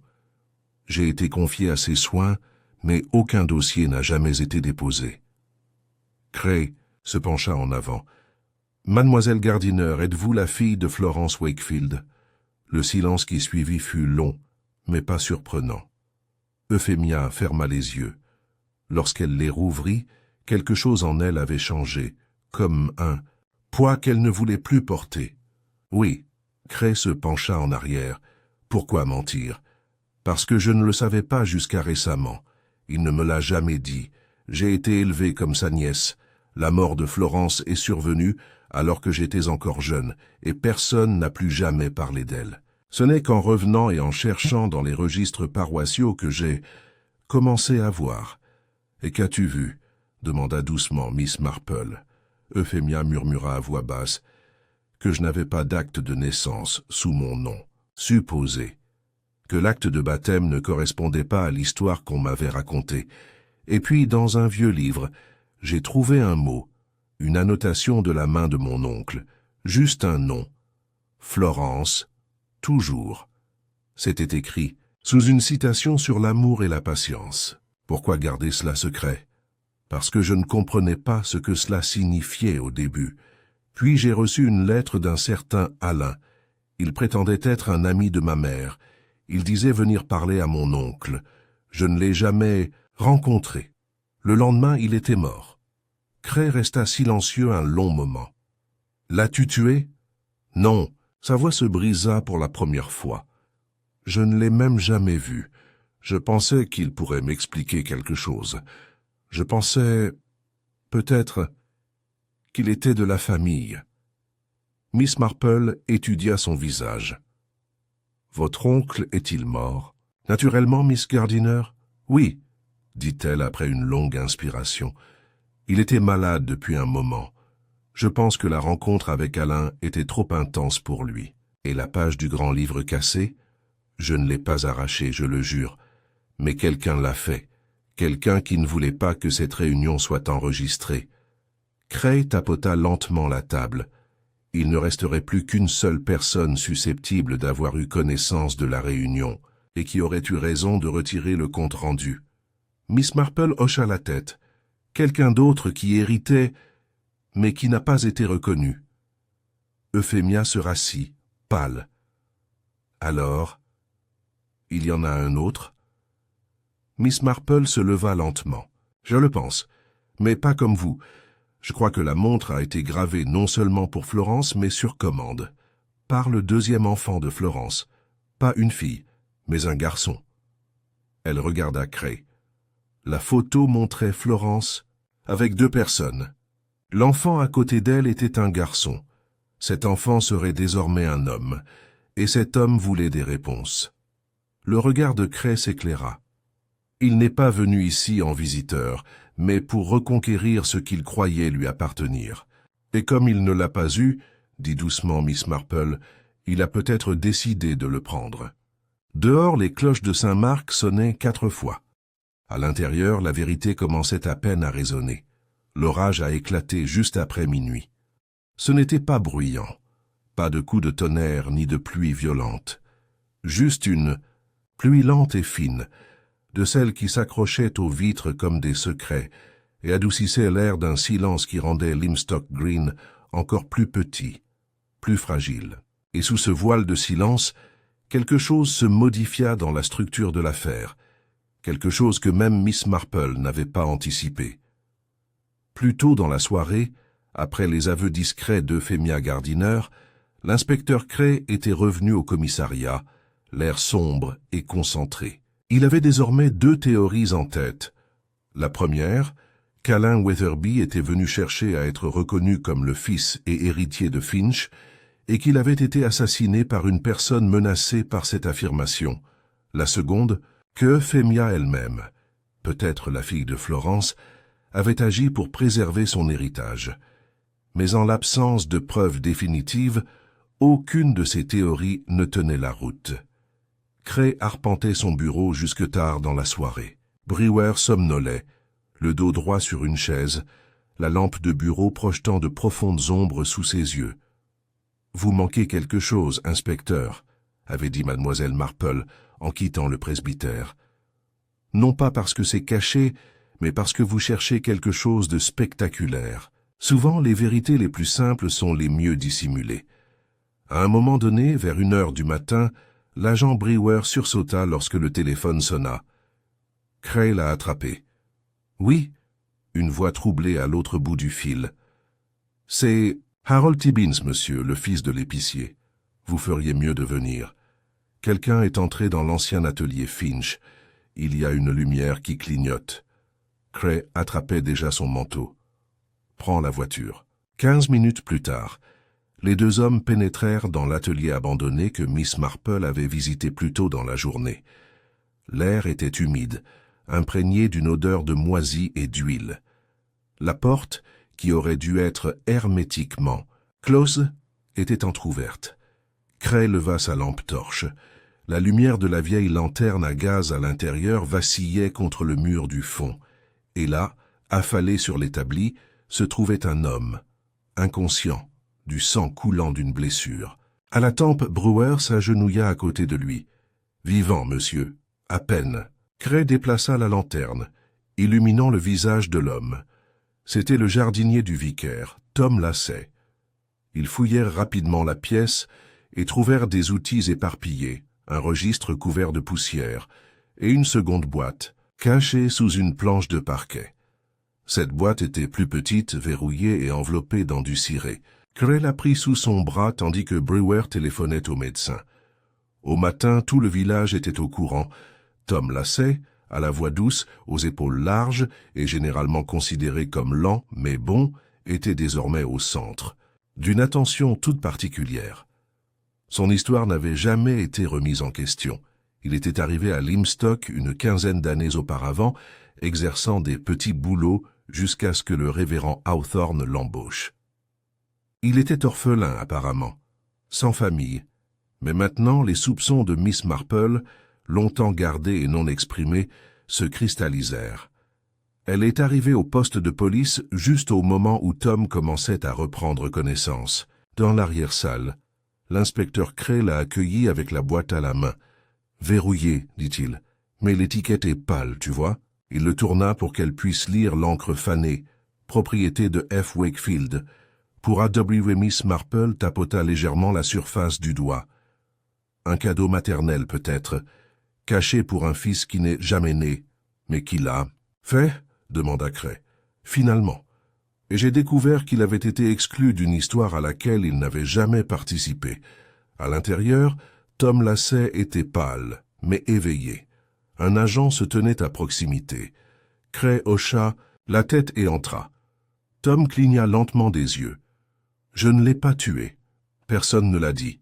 J'ai été confiée à ses soins, mais aucun dossier n'a jamais été déposé. » Cray se pencha en avant. « Mademoiselle Gardiner, êtes-vous la fille de Florence Wakefield? » Le silence qui suivit fut long, mais pas surprenant. Euphemia ferma les yeux. Lorsqu'elle les rouvrit, quelque chose en elle avait changé, comme un poids qu'elle ne voulait plus porter. Oui, Cray se pencha en arrière. Pourquoi mentir? Parce que je ne le savais pas jusqu'à récemment. Il ne me l'a jamais dit. J'ai été élevé comme sa nièce. La mort de Florence est survenue alors que j'étais encore jeune, et personne n'a plus jamais parlé d'elle. Ce n'est qu'en revenant et en cherchant dans les registres paroissiaux que j'ai commencé à voir. Et qu'as-tu vu? demanda doucement Miss Marple. Euphemia murmura à voix basse que je n'avais pas d'acte de naissance sous mon nom. Supposez que l'acte de baptême ne correspondait pas à l'histoire qu'on m'avait racontée. Et puis, dans un vieux livre, j'ai trouvé un mot, une annotation de la main de mon oncle, juste un nom. Florence, toujours. C'était écrit, sous une citation sur l'amour et la patience. Pourquoi garder cela secret? Parce que je ne comprenais pas ce que cela signifiait au début. Puis j'ai reçu une lettre d'un certain Alain. Il prétendait être un ami de ma mère. Il disait venir parler à mon oncle. Je ne l'ai jamais rencontré. Le lendemain, il était mort. Cray resta silencieux un long moment. « L'as-tu tué » ? « Non, sa voix se brisa pour la première fois. Je ne l'ai même jamais vu. Je pensais qu'il pourrait m'expliquer quelque chose. Je pensais, peut-être, qu'il était de la famille. » Miss Marple étudia son visage. « Votre oncle est-il mort ?»« Naturellement, Miss Gardiner. »« Oui, » dit-elle après une longue inspiration. « Il était malade depuis un moment. Je pense que la rencontre avec Alain était trop intense pour lui. Et la page du grand livre cassé? Je ne l'ai pas arrachée, je le jure. Mais quelqu'un l'a fait. Quelqu'un qui ne voulait pas que cette réunion soit enregistrée. » Cray tapota lentement la table. Il ne resterait plus qu'une seule personne susceptible d'avoir eu connaissance de la réunion et qui aurait eu raison de retirer le compte-rendu. Miss Marple hocha la tête. Quelqu'un d'autre qui héritait, mais qui n'a pas été reconnu. Euphemia se rassit, pâle. Alors, il y en a un autre? Miss Marple se leva lentement. Je le pense, mais pas comme vous. Je crois que la montre a été gravée non seulement pour Florence, mais sur commande. Par le deuxième enfant de Florence. Pas une fille, mais un garçon. Elle regarda Cray. La photo montrait Florence avec 2 personnes. L'enfant à côté d'elle était un garçon. Cet enfant serait désormais un homme, et cet homme voulait des réponses. Le regard de Cray s'éclaira. Il n'est pas venu ici en visiteur, mais pour reconquérir ce qu'il croyait lui appartenir. Et comme il ne l'a pas eu, dit doucement Miss Marple, il a peut-être décidé de le prendre. Dehors, les cloches de Saint-Marc sonnaient 4 fois. À l'intérieur, la vérité commençait à peine à résonner. L'orage a éclaté juste après minuit. Ce n'était pas bruyant, pas de coups de tonnerre ni de pluie violente. Juste une pluie lente et fine, de celles qui s'accrochaient aux vitres comme des secrets et adoucissaient l'air d'un silence qui rendait Limstock Green encore plus petit, plus fragile. Et sous ce voile de silence, quelque chose se modifia dans la structure de l'affaire, quelque chose que même Miss Marple n'avait pas anticipé. Plus tôt dans la soirée, après les aveux discrets d'Euphemia Gardiner, l'inspecteur Cray était revenu au commissariat, l'air sombre et concentré. Il avait désormais 2 théories en tête. La première, qu'Alain Weatherby était venu chercher à être reconnu comme le fils et héritier de Finch, et qu'il avait été assassiné par une personne menacée par cette affirmation. La seconde, que Euphemia elle-même, peut-être la fille de Florence, avait agi pour préserver son héritage. Mais en l'absence de preuves définitives, aucune de ces théories ne tenait la route. Cray arpentait son bureau jusque tard dans la soirée. Brewer somnolait, le dos droit sur une chaise, la lampe de bureau projetant de profondes ombres sous ses yeux. « Vous manquez quelque chose, inspecteur », avait dit mademoiselle Marple en quittant le presbytère. « Non pas parce que c'est caché, mais parce que vous cherchez quelque chose de spectaculaire. Souvent, les vérités les plus simples sont les mieux dissimulées. » À un moment donné, vers 1h du matin, l'agent Brewer sursauta lorsque le téléphone sonna. Cray l'a attrapé. « Oui ?» Une voix troublée à l'autre bout du fil. « C'est Harold Tibbins, monsieur, le fils de l'épicier. Vous feriez mieux de venir. Quelqu'un est entré dans l'ancien atelier Finch. Il y a une lumière qui clignote. » Cray attrapait déjà son manteau. « Prends la voiture. » 15 minutes plus tard, les 2 hommes pénétrèrent dans l'atelier abandonné que Miss Marple avait visité plus tôt dans la journée. L'air était humide, imprégné d'une odeur de moisi et d'huile. La porte, qui aurait dû être hermétiquement close, était entr'ouverte. Cray leva sa lampe torche. La lumière de la vieille lanterne à gaz à l'intérieur vacillait contre le mur du fond. Et là, affalé sur l'établi, se trouvait un homme, inconscient, du sang coulant d'une blessure. À la tempe, Brewer s'agenouilla à côté de lui. « Vivant, monsieur. À peine. » Cray déplaça la lanterne, illuminant le visage de l'homme. C'était le jardinier du vicaire, Tom Lacey. Ils fouillèrent rapidement la pièce et trouvèrent des outils éparpillés, un registre couvert de poussière et une seconde boîte, cachée sous une planche de parquet. Cette boîte était plus petite, verrouillée et enveloppée dans du ciré. Cray la prit sous son bras tandis que Brewer téléphonait au médecin. Au matin, tout le village était au courant. Tom Lacey, à la voix douce, aux épaules larges et généralement considéré comme lent mais bon, était désormais au centre, d'une attention toute particulière. Son histoire n'avait jamais été remise en question. Il était arrivé à Limstock une quinzaine d'années auparavant, exerçant des petits boulots jusqu'à ce que le révérend Hawthorne l'embauche. Il était orphelin apparemment, sans famille, mais maintenant les soupçons de Miss Marple, longtemps gardés et non exprimés, se cristallisèrent. Elle est arrivée au poste de police juste au moment où Tom commençait à reprendre connaissance. Dans l'arrière-salle, l'inspecteur Cray l'a accueilli avec la boîte à la main. « Verrouillée, dit-il, mais l'étiquette est pâle, tu vois. » Il le tourna pour qu'elle puisse lire l'encre fanée, propriété de F. Wakefield. Pour A.W. Miss Marple tapota légèrement la surface du doigt. Un cadeau maternel peut-être, caché pour un fils qui n'est jamais né, mais qui l'a. « Fait ?» demanda Cray. « Finalement. Et j'ai découvert qu'il avait été exclu d'une histoire à laquelle il n'avait jamais participé. À l'intérieur, Tom Lacey était pâle, mais éveillé. Un agent se tenait à proximité. Cray hocha la tête et entra. Tom cligna lentement des yeux. « Je ne l'ai pas tué. Personne ne l'a dit, »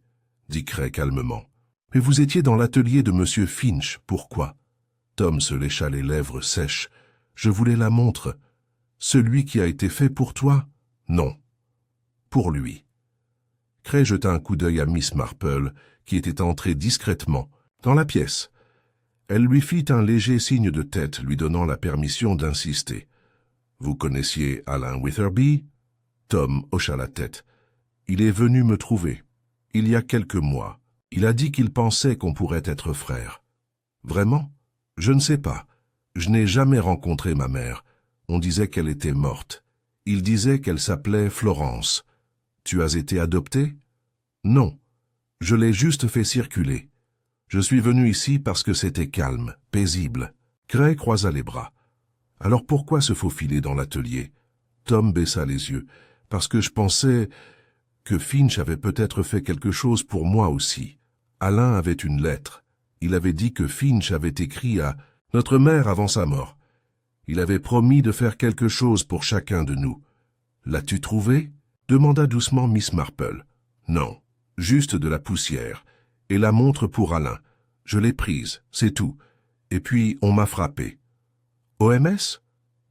dit Cray calmement. « Mais vous étiez dans l'atelier de M. Finch, pourquoi ?» Tom se lécha les lèvres sèches. « Je voulais la montre. Celui qui a été fait pour toi ? Non. Pour lui. » Cray jeta un coup d'œil à Miss Marple, qui était entrée discrètement, dans la pièce. Elle lui fit un léger signe de tête, lui donnant la permission d'insister. « Vous connaissiez Alain Witherby ?» Tom hocha la tête. « Il est venu me trouver. Il y a quelques mois. Il a dit qu'il pensait qu'on pourrait être frères. »« Vraiment ? Je ne sais pas. Je n'ai jamais rencontré ma mère. On disait qu'elle était morte. Il disait qu'elle s'appelait Florence. Tu as été adopté ? Non. Je l'ai juste fait circuler. Je suis venu ici parce que c'était calme, paisible. » Cray croisa les bras. « Alors pourquoi se faufiler dans l'atelier ?» Tom baissa les yeux. « Parce que je pensais que Finch avait peut-être fait quelque chose pour moi aussi. Alain avait une lettre. Il avait dit que Finch avait écrit à notre mère avant sa mort. Il avait promis de faire quelque chose pour chacun de nous. L'as-tu trouvé ? » demanda doucement Miss Marple. « Non, juste de la poussière. Et la montre pour Alain. Je l'ai prise, c'est tout. Et puis on m'a frappé. »« OMS ?»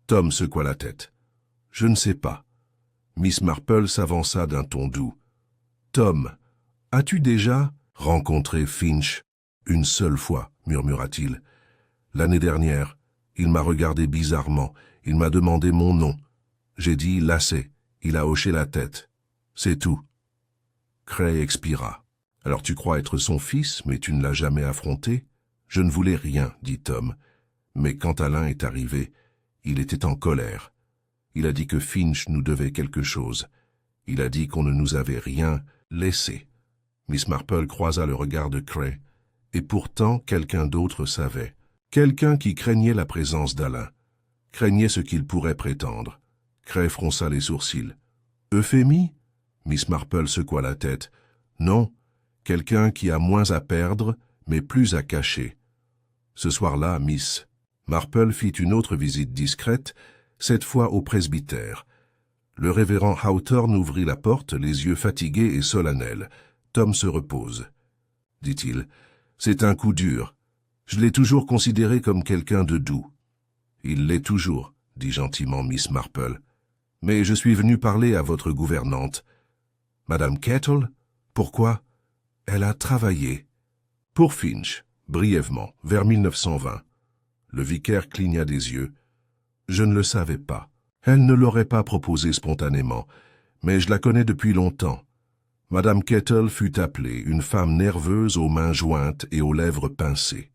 Tom secoua la tête. « Je ne sais pas. » Miss Marple s'avança d'un ton doux. « Tom, as-tu déjà rencontré Finch ? » « Une seule fois, murmura-t-il. L'année dernière, il m'a regardé bizarrement. Il m'a demandé mon nom. J'ai dit Lacey. Il a hoché la tête. C'est tout. » Cray expira. « Alors tu crois être son fils, mais tu ne l'as jamais affronté ? » ?»« Je ne voulais rien, dit Tom. Mais quand Alain est arrivé, il était en colère. Il a dit que Finch nous devait quelque chose. Il a dit qu'on ne nous avait rien laissé. » Miss Marple croisa le regard de Cray. Et pourtant, quelqu'un d'autre savait. Quelqu'un qui craignait la présence d'Alain. Craignait ce qu'il pourrait prétendre. Cray fronça les sourcils. « Euphémie ?» Miss Marple secoua la tête. « Non, quelqu'un qui a moins à perdre, mais plus à cacher. » Ce soir-là, Miss Marple fit une autre visite discrète, cette fois au presbytère. Le révérend Hawthorne ouvrit la porte, les yeux fatigués et solennels. « Tom se repose, » dit-il. « C'est un coup dur. Je l'ai toujours considéré comme quelqu'un de doux. »« Il l'est toujours, » dit gentiment Miss Marple. Mais je suis venu parler à votre gouvernante. Madame Kettle? Pourquoi? Elle a travaillé. Pour Finch, brièvement, vers 1920. Le vicaire cligna des yeux. Je ne le savais pas. Elle ne l'aurait pas proposé spontanément, mais je la connais depuis longtemps. Madame Kettle fut appelée une femme nerveuse aux mains jointes et aux lèvres pincées.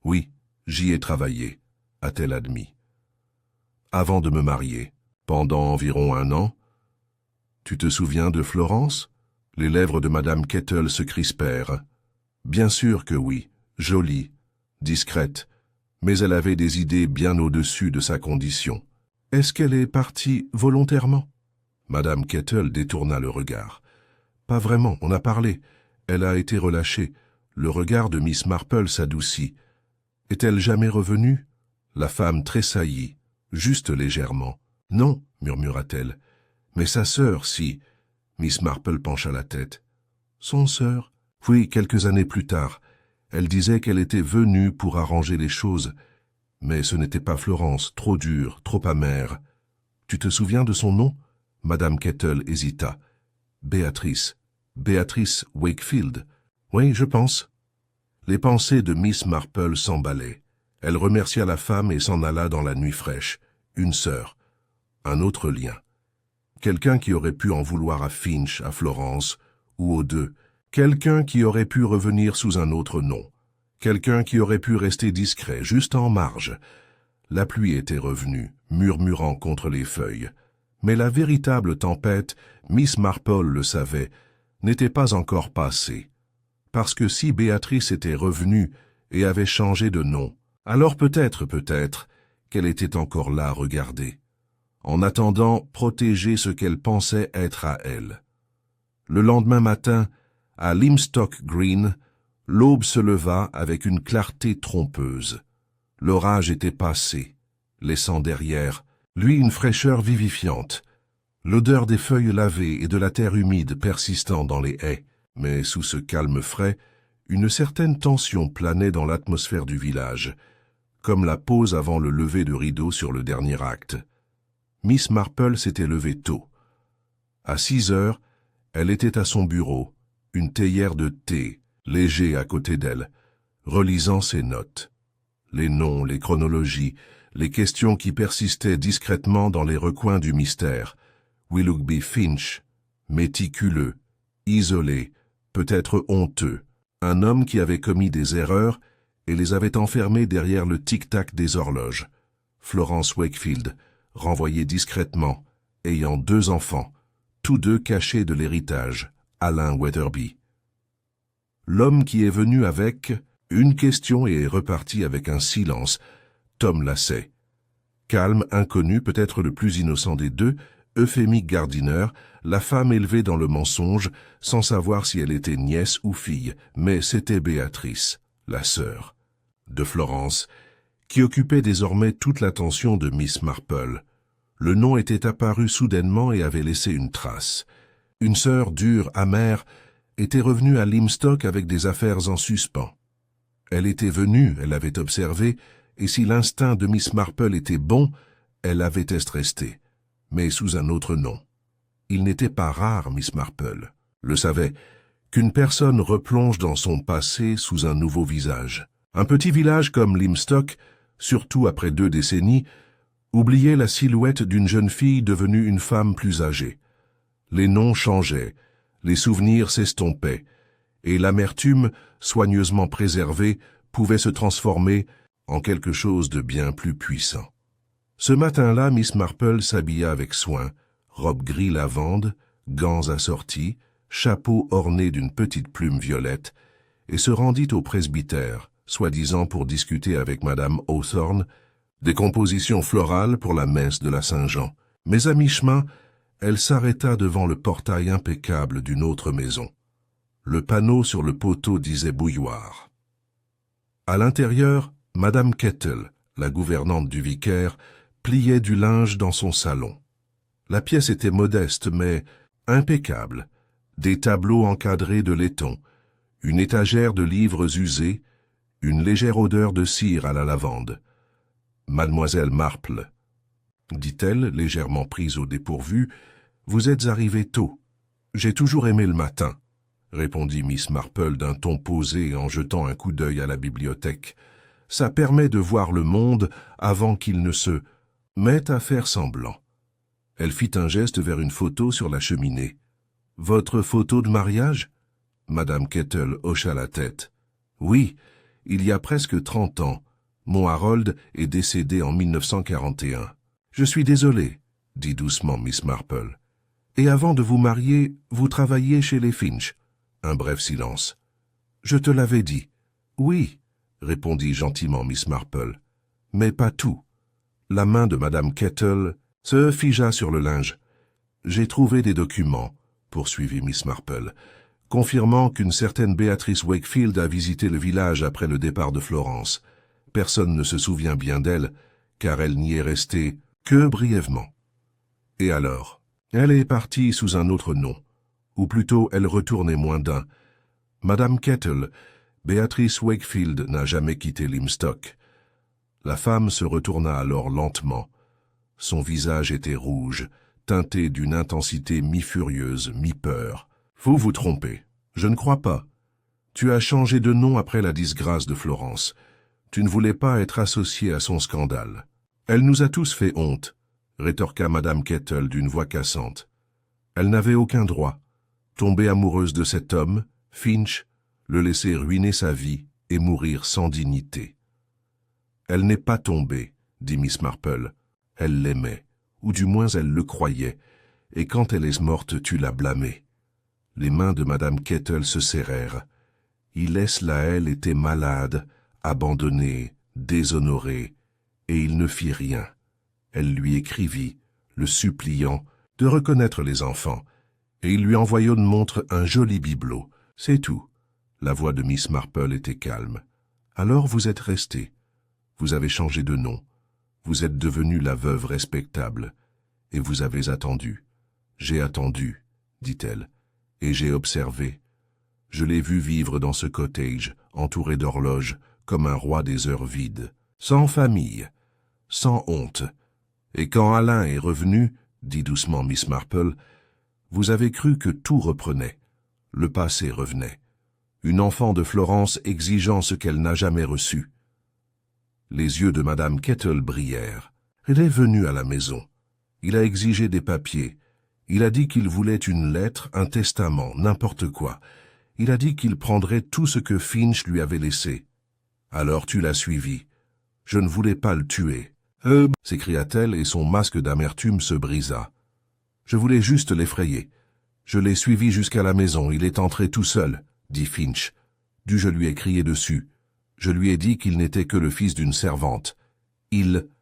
Oui, j'y ai travaillé, a-t-elle admis. Avant de me marier, pendant environ 1 an. Tu te souviens de Florence? Les lèvres de Madame Kettle se crispèrent. Bien sûr que oui, jolie, discrète, mais elle avait des idées bien au-dessus de sa condition. Est-ce qu'elle est partie volontairement? Madame Kettle détourna le regard. Pas vraiment, on a parlé. Elle a été relâchée. Le regard de Miss Marple s'adoucit. Est-elle jamais revenue? La femme tressaillit, juste légèrement. Non, murmura-t-elle. Mais sa sœur, si. Miss Marple pencha la tête. Son sœur? Oui, quelques années plus tard. Elle disait qu'elle était venue pour arranger les choses. Mais ce n'était pas Florence, trop dure, trop amère. Tu te souviens de son nom? Madame Kettle hésita. Béatrice. Béatrice Wakefield. Oui, je pense. Les pensées de Miss Marple s'emballaient. Elle remercia la femme et s'en alla dans la nuit fraîche. Une sœur. Un autre lien. Quelqu'un qui aurait pu en vouloir à Finch, à Florence, ou aux deux. Quelqu'un qui aurait pu revenir sous un autre nom. Quelqu'un qui aurait pu rester discret, juste en marge. La pluie était revenue, murmurant contre les feuilles. Mais la véritable tempête, Miss Marple le savait, n'était pas encore passée. Parce que si Béatrice était revenue et avait changé de nom, alors peut-être, qu'elle était encore là à regarder. En attendant, protéger ce qu'elle pensait être à elle. Le lendemain matin, à Limstock Green, l'aube se leva avec une clarté trompeuse. L'orage était passé, laissant derrière lui une fraîcheur vivifiante, l'odeur des feuilles lavées et de la terre humide persistant dans les haies, mais sous ce calme frais, une certaine tension planait dans l'atmosphère du village, comme la pause avant le lever de rideau sur le dernier acte. Miss Marple s'était levée tôt. À 6 heures, elle était à son bureau, une théière de thé, léger à côté d'elle, relisant ses notes. Les noms, les chronologies, les questions qui persistaient discrètement dans les recoins du mystère. Willoughby Finch, méticuleux, isolé, peut-être honteux, un homme qui avait commis des erreurs et les avait enfermés derrière le tic-tac des horloges. Florence Wakefield, renvoyée discrètement, ayant 2 enfants, tous 2 cachés de l'héritage, Alain Weatherby. L'homme qui est venu avec une question et est reparti avec un silence, Tom Lacey. Calme, inconnu, peut-être le plus innocent des deux, Euphémie Gardiner, la femme élevée dans le mensonge, sans savoir si elle était nièce ou fille, mais c'était Béatrice, la sœur de Florence, qui occupait désormais toute l'attention de Miss Marple. Le nom était apparu soudainement et avait laissé une trace. Une sœur dure, amère, était revenue à Limstock avec des affaires en suspens. Elle était venue, elle avait observé, et si l'instinct de Miss Marple était bon, elle avait resté, mais sous un autre nom. Il n'était pas rare, Miss Marple le savait, qu'une personne replonge dans son passé sous un nouveau visage. Un petit village comme Limstock, surtout après 2 décennies, oubliait la silhouette d'une jeune fille devenue une femme plus âgée. Les noms changeaient, les souvenirs s'estompaient, et l'amertume, soigneusement préservée, pouvait se transformer en quelque chose de bien plus puissant. Ce matin-là, Miss Marple s'habilla avec soin, robe gris lavande, gants assortis, chapeau orné d'une petite plume violette, et se rendit au presbytère, soi-disant pour discuter avec Madame Hawthorne des compositions florales pour la messe de la Saint-Jean. Mais à mi-chemin, elle s'arrêta devant le portail impeccable d'une autre maison. Le panneau sur le poteau disait bouilloire. À l'intérieur, Madame Kettle, la gouvernante du vicaire, pliait du linge dans son salon. La pièce était modeste, mais impeccable. Des tableaux encadrés de laiton, une étagère de livres usés, une légère odeur de cire à la lavande. Mademoiselle Marple. dit-elle, légèrement prise au dépourvu. « Vous êtes arrivé tôt. »« J'ai toujours aimé le matin, » répondit Miss Marple d'un ton posé en jetant un coup d'œil à la bibliothèque. « Ça permet de voir le monde avant qu'il ne se mette à faire semblant. » Elle fit un geste vers une photo sur la cheminée. « Votre photo de mariage ?» Madame Kettle hocha la tête. « Oui, il y a presque 30 ans. Mon Harold est décédé en 1941. »« Je suis désolé, » dit doucement Miss Marple. « Et avant de vous marier, vous travailliez chez les Finch ?» Un bref silence. « Je te l'avais dit. »« Oui, » répondit gentiment Miss Marple. « Mais pas tout. » La main de Madame Kettle se figea sur le linge. « J'ai trouvé des documents, » poursuivit Miss Marple, confirmant qu'une certaine Béatrice Wakefield a visité le village après le départ de Florence. Personne ne se souvient bien d'elle, car elle n'y est restée que brièvement. Et alors? Elle est partie sous un autre nom, ou plutôt elle retournait moins d'un. Madame Kettle, Béatrice Wakefield n'a jamais quitté Limstock. La femme se retourna alors lentement. Son visage était rouge, teinté d'une intensité mi-furieuse, mi-peur. « Vous vous trompez. Je ne crois pas. Tu as changé de nom après la disgrâce de Florence. Tu ne voulais pas être associé à son scandale. Elle nous a tous fait honte, » rétorqua Madame Kettle d'une voix cassante. Elle n'avait aucun droit. Tomber amoureuse de cet homme, Finch, le laisser ruiner sa vie et mourir sans dignité. « Elle n'est pas tombée, » dit Miss Marple. « Elle l'aimait, ou du moins elle le croyait, et quand elle est morte, tu l'as blâmée. » Les mains de Madame Kettle se serrèrent. Elle était malade, abandonnée, déshonorée, et il ne fit rien. Elle lui écrivit, le suppliant de reconnaître les enfants, et il lui envoya une montre un joli bibelot. C'est tout. La voix de Miss Marple était calme. Alors vous êtes resté. Vous avez changé de nom. Vous êtes devenue la veuve respectable. Et vous avez attendu. J'ai attendu, dit-elle. Et j'ai observé. Je l'ai vu vivre dans ce cottage, entouré d'horloges, comme un roi des heures vides, sans famille, sans honte. Et quand Alain est revenu, dit doucement Miss Marple, vous avez cru que tout reprenait. Le passé revenait. Une enfant de Florence exigeant ce qu'elle n'a jamais reçu. Les yeux de Madame Kettle brillèrent. Elle est venue à la maison. Il a exigé des papiers. Il a dit qu'il voulait une lettre, un testament, n'importe quoi. Il a dit qu'il prendrait tout ce que Finch lui avait laissé. Alors tu l'as suivi. Je ne voulais pas le tuer. S'écria-t-elle et son masque d'amertume se brisa. Je voulais juste l'effrayer. Je l'ai suivi jusqu'à la maison. Il est entré tout seul, dit Finch. Je lui ai crié dessus. Je lui ai dit qu'il n'était que le fils d'une servante.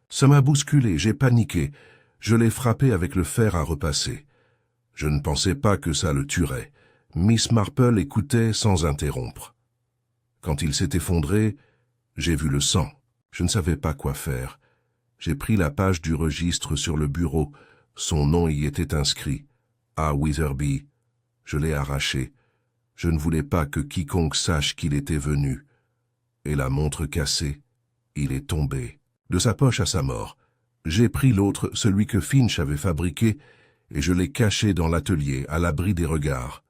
Ça m'a bousculé, j'ai paniqué. Je l'ai frappé avec le fer à repasser. Je ne pensais pas que ça le tuerait. Miss Marple écoutait sans interrompre. Quand il s'est effondré, j'ai vu le sang. Je ne savais pas quoi faire. J'ai pris la page du registre sur le bureau. Son nom y était inscrit. À Witherby. Je l'ai arraché. Je ne voulais pas que quiconque sache qu'il était venu. Et la montre cassée, il est tombé. De sa poche à sa mort. J'ai pris l'autre, celui que Finch avait fabriqué, et je l'ai caché dans l'atelier, à l'abri des regards.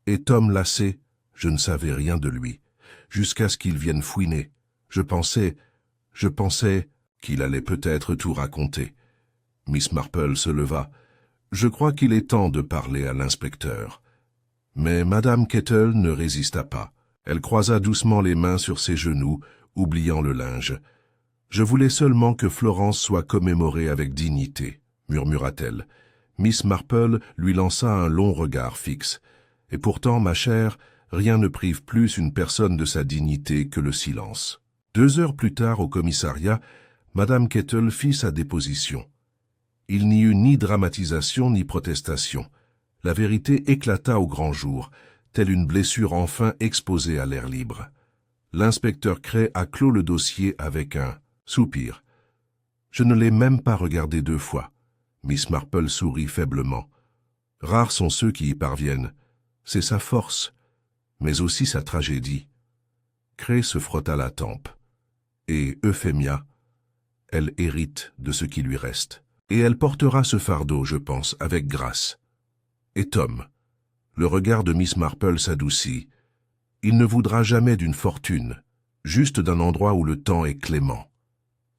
Et Tom Lacey, je ne savais rien de lui, jusqu'à ce qu'il vienne fouiner. Je pensais qu'il allait peut-être tout raconter. Miss Marple se leva. Je crois qu'il est temps de parler à l'inspecteur. Mais Madame Kettle ne résista pas. Elle croisa doucement les mains sur ses genoux, oubliant le linge. « Je voulais seulement que Florence soit commémorée avec dignité, » murmura-t-elle. Miss Marple lui lança un long regard fixe. « Et pourtant, ma chère, rien ne prive plus une personne de sa dignité que le silence. » 2 heures plus tard, au commissariat, Madame Kettle fit sa déposition. Il n'y eut ni dramatisation ni protestation. La vérité éclata au grand jour, telle une blessure enfin exposée à l'air libre. L'inspecteur Cray a clos le dossier avec un soupir. Je ne l'ai même pas regardé 2 fois. Miss Marple sourit faiblement. Rares sont ceux qui y parviennent. C'est sa force, mais aussi sa tragédie. Cray se frotta la tempe. Et Euphemia, elle hérite de ce qui lui reste. Et elle portera ce fardeau, je pense, avec grâce. Et Tom, le regard de Miss Marple s'adoucit. Il ne voudra jamais d'une fortune, juste d'un endroit où le temps est clément.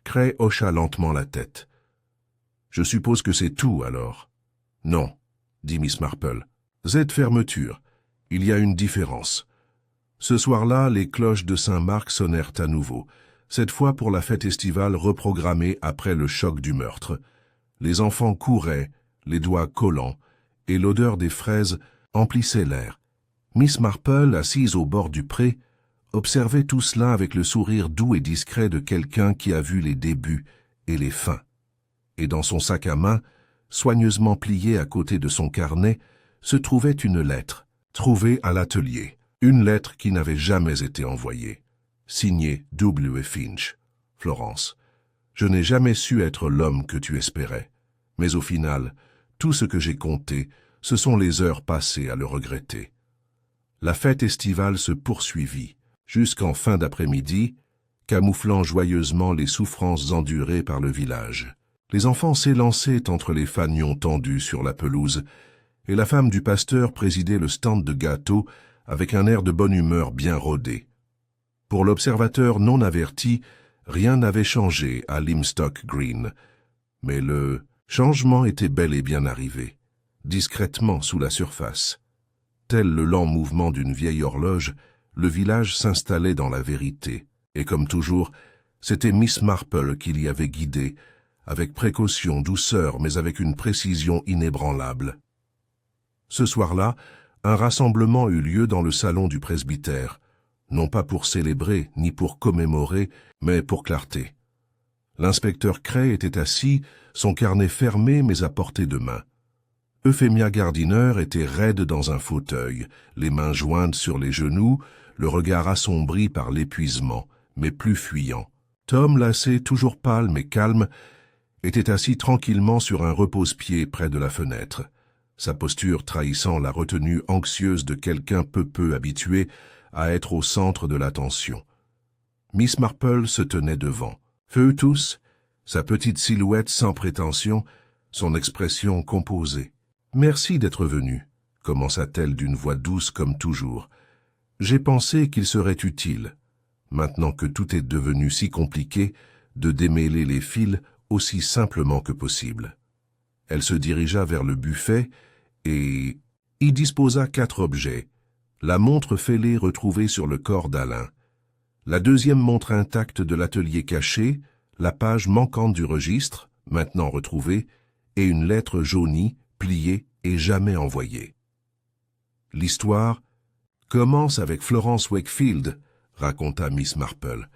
Cray hocha lentement la tête. Je suppose que c'est tout, alors. Non, dit Miss Marple. Z fermeture. Il y a une différence. Ce soir-là, les cloches de Saint-Marc sonnèrent à nouveau, cette fois pour la fête estivale reprogrammée après le choc du meurtre. Les enfants couraient, les doigts collants, et l'odeur des fraises emplissait l'air. Miss Marple, assise au bord du pré, observait tout cela avec le sourire doux et discret de quelqu'un qui a vu les débuts et les fins. Et dans son sac à main, soigneusement plié à côté de son carnet, se trouvait une lettre, trouvée à l'atelier. Une lettre qui n'avait jamais été envoyée. Signée W. Finch. Florence. Je n'ai jamais su être l'homme que tu espérais. Mais au final, tout ce que j'ai compté, ce sont les heures passées à le regretter. La fête estivale se poursuivit, jusqu'en fin d'après-midi, camouflant joyeusement les souffrances endurées par le village. Les enfants s'élançaient entre les fanions tendus sur la pelouse, et la femme du pasteur présidait le stand de gâteaux avec un air de bonne humeur bien rodé. Pour l'observateur non averti, rien n'avait changé à Limstock Green, mais le changement était bel et bien arrivé, discrètement sous la surface. Tel le lent mouvement d'une vieille horloge, le village s'installait dans la vérité, et comme toujours, c'était Miss Marple qui l'y avait guidé, avec précaution, douceur, mais avec une précision inébranlable. Ce soir-là, un rassemblement eut lieu dans le salon du presbytère, non pas pour célébrer ni pour commémorer, mais pour clarté. L'inspecteur Cray était assis, son carnet fermé mais à portée de main. Euphemia Gardiner était raide dans un fauteuil, les mains jointes sur les genoux, le regard assombri par l'épuisement, mais plus fuyant. Tom, lassé, toujours pâle mais calme, était assis tranquillement sur un repose-pied près de la fenêtre, sa posture trahissant la retenue anxieuse de quelqu'un peu habitué à être au centre de l'attention. Miss Marple se tenait devant. Feu tous, sa petite silhouette sans prétention, son expression composée. « Merci d'être venu », commença-t-elle d'une voix douce comme toujours. « J'ai pensé qu'il serait utile, maintenant que tout est devenu si compliqué, de démêler les fils aussi simplement que possible. » Elle se dirigea vers le buffet et y disposa 4 objets. La montre fêlée retrouvée sur le corps d'Alain, la deuxième montre intacte de l'atelier caché, la page manquante du registre, maintenant retrouvée, et une lettre jaunie, pliée et jamais envoyée. L'histoire commence avec Florence Wakefield, raconta Miss Marple.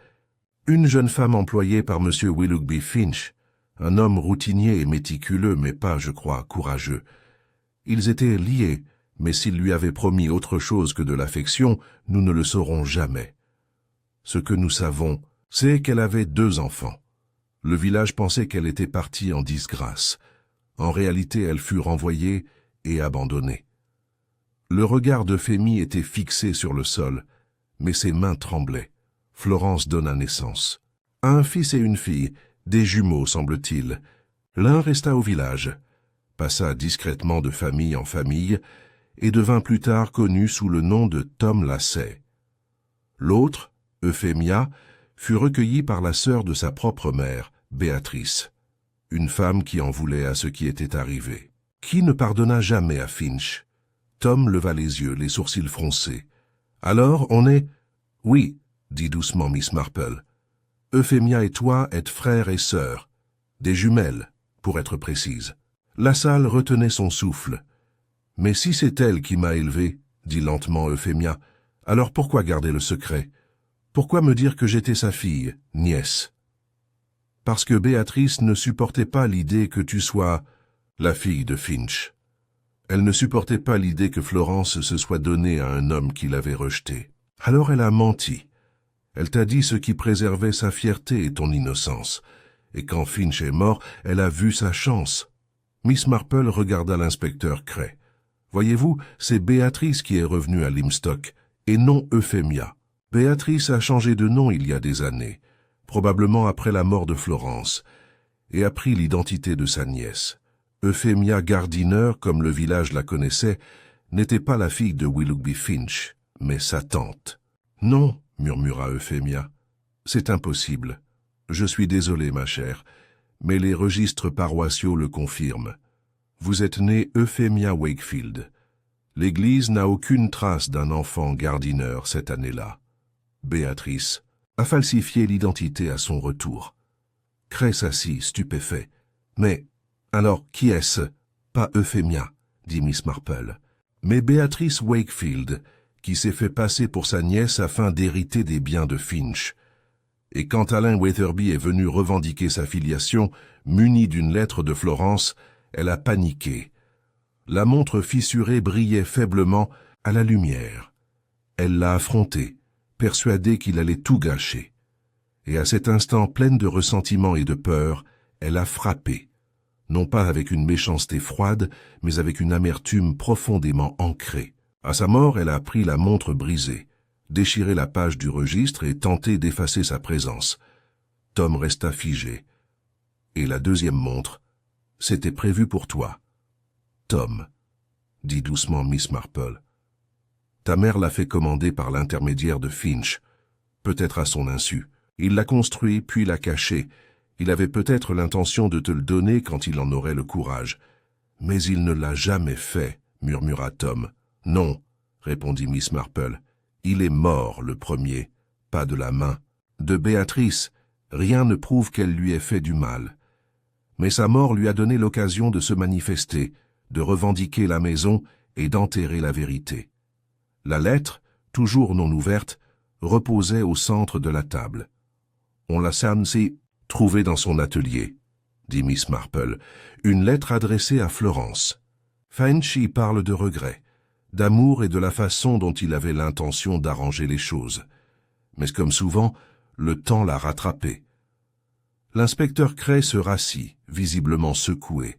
Une jeune femme employée par M. Willoughby Finch, un homme routinier et méticuleux, mais pas, je crois, courageux. Ils étaient liés, mais s'il lui avait promis autre chose que de l'affection, nous ne le saurons jamais. Ce que nous savons, c'est qu'elle avait 2 enfants. Le village pensait qu'elle était partie en disgrâce. En réalité, elle fut renvoyée et abandonnée. Le regard d'Euphemie était fixé sur le sol, mais ses mains tremblaient. Florence donna naissance. Un fils et une fille, des jumeaux, semble-t-il. L'un resta au village, passa discrètement de famille en famille, et devint plus tard connu sous le nom de Tom Lassay. L'autre, Euphemia, fut recueillie par la sœur de sa propre mère, Béatrice, une femme qui en voulait à ce qui était arrivé. Qui ne pardonna jamais à Finch? Tom leva les yeux, les sourcils froncés. « Alors, on est... »« Oui, » dit doucement Miss Marple. « Euphemia et toi êtes frères et sœurs, des jumelles, pour être précise. » La salle retenait son souffle. « Mais si c'est elle qui m'a élevé, » dit lentement Euphemia, « alors pourquoi garder le secret? Pourquoi me dire que j'étais sa fille, nièce? » « Parce que Béatrice ne supportait pas l'idée que tu sois la fille de Finch. Elle ne supportait pas l'idée que Florence se soit donnée à un homme qui l'avait rejetée. Alors elle a menti. Elle t'a dit ce qui préservait sa fierté et ton innocence. Et quand Finch est mort, elle a vu sa chance. » Miss Marple regarda l'inspecteur Cray. « Voyez-vous, c'est Béatrice qui est revenue à Limstock, et non Euphemia. Béatrice a changé de nom il y a des années, probablement après la mort de Florence, et apprit l'identité de sa nièce. Euphemia Gardiner, comme le village la connaissait, n'était pas la fille de Willoughby Finch, mais sa tante. « Non, » murmura Euphemia, « c'est impossible. Je suis désolé, ma chère, mais les registres paroissiaux le confirment. Vous êtes née Euphemia Wakefield. L'Église n'a aucune trace d'un enfant Gardiner cette année-là. » Béatrice a falsifié l'identité à son retour. Cray s'assit, stupéfait. « Mais, alors, qui est-ce ? Pas Euphemia, dit Miss Marple. Mais Béatrice Wakefield, qui s'est fait passer pour sa nièce afin d'hériter des biens de Finch. Et quand Alain Weatherby est venu revendiquer sa filiation, munie d'une lettre de Florence, elle a paniqué. La montre fissurée brillait faiblement à la lumière. Elle l'a affronté, persuadée qu'il allait tout gâcher. Et à cet instant, pleine de ressentiment et de peur, elle a frappé. Non pas avec une méchanceté froide, mais avec une amertume profondément ancrée. À sa mort, elle a pris la montre brisée, déchiré la page du registre et tenté d'effacer sa présence. Tom resta figé. Et la deuxième montre, c'était prévu pour toi. Tom, dit doucement Miss Marple. Ta mère l'a fait commander par l'intermédiaire de Finch, peut-être à son insu. Il l'a construit, puis l'a caché. Il avait peut-être l'intention de te le donner quand il en aurait le courage. Mais il ne l'a jamais fait, murmura Tom. Non, répondit Miss Marple. Il est mort, le premier, pas de la main. De Béatrice, rien ne prouve qu'elle lui ait fait du mal. Mais sa mort lui a donné l'occasion de se manifester, de revendiquer la maison et d'enterrer la vérité. La lettre, toujours non ouverte, reposait au centre de la table. On l'a censée trouver dans son atelier, dit Miss Marple, une lettre adressée à Florence. Finch y parle de regret, d'amour et de la façon dont il avait l'intention d'arranger les choses. Mais comme souvent, le temps l'a rattrapé. L'inspecteur Cray se rassit, visiblement secoué.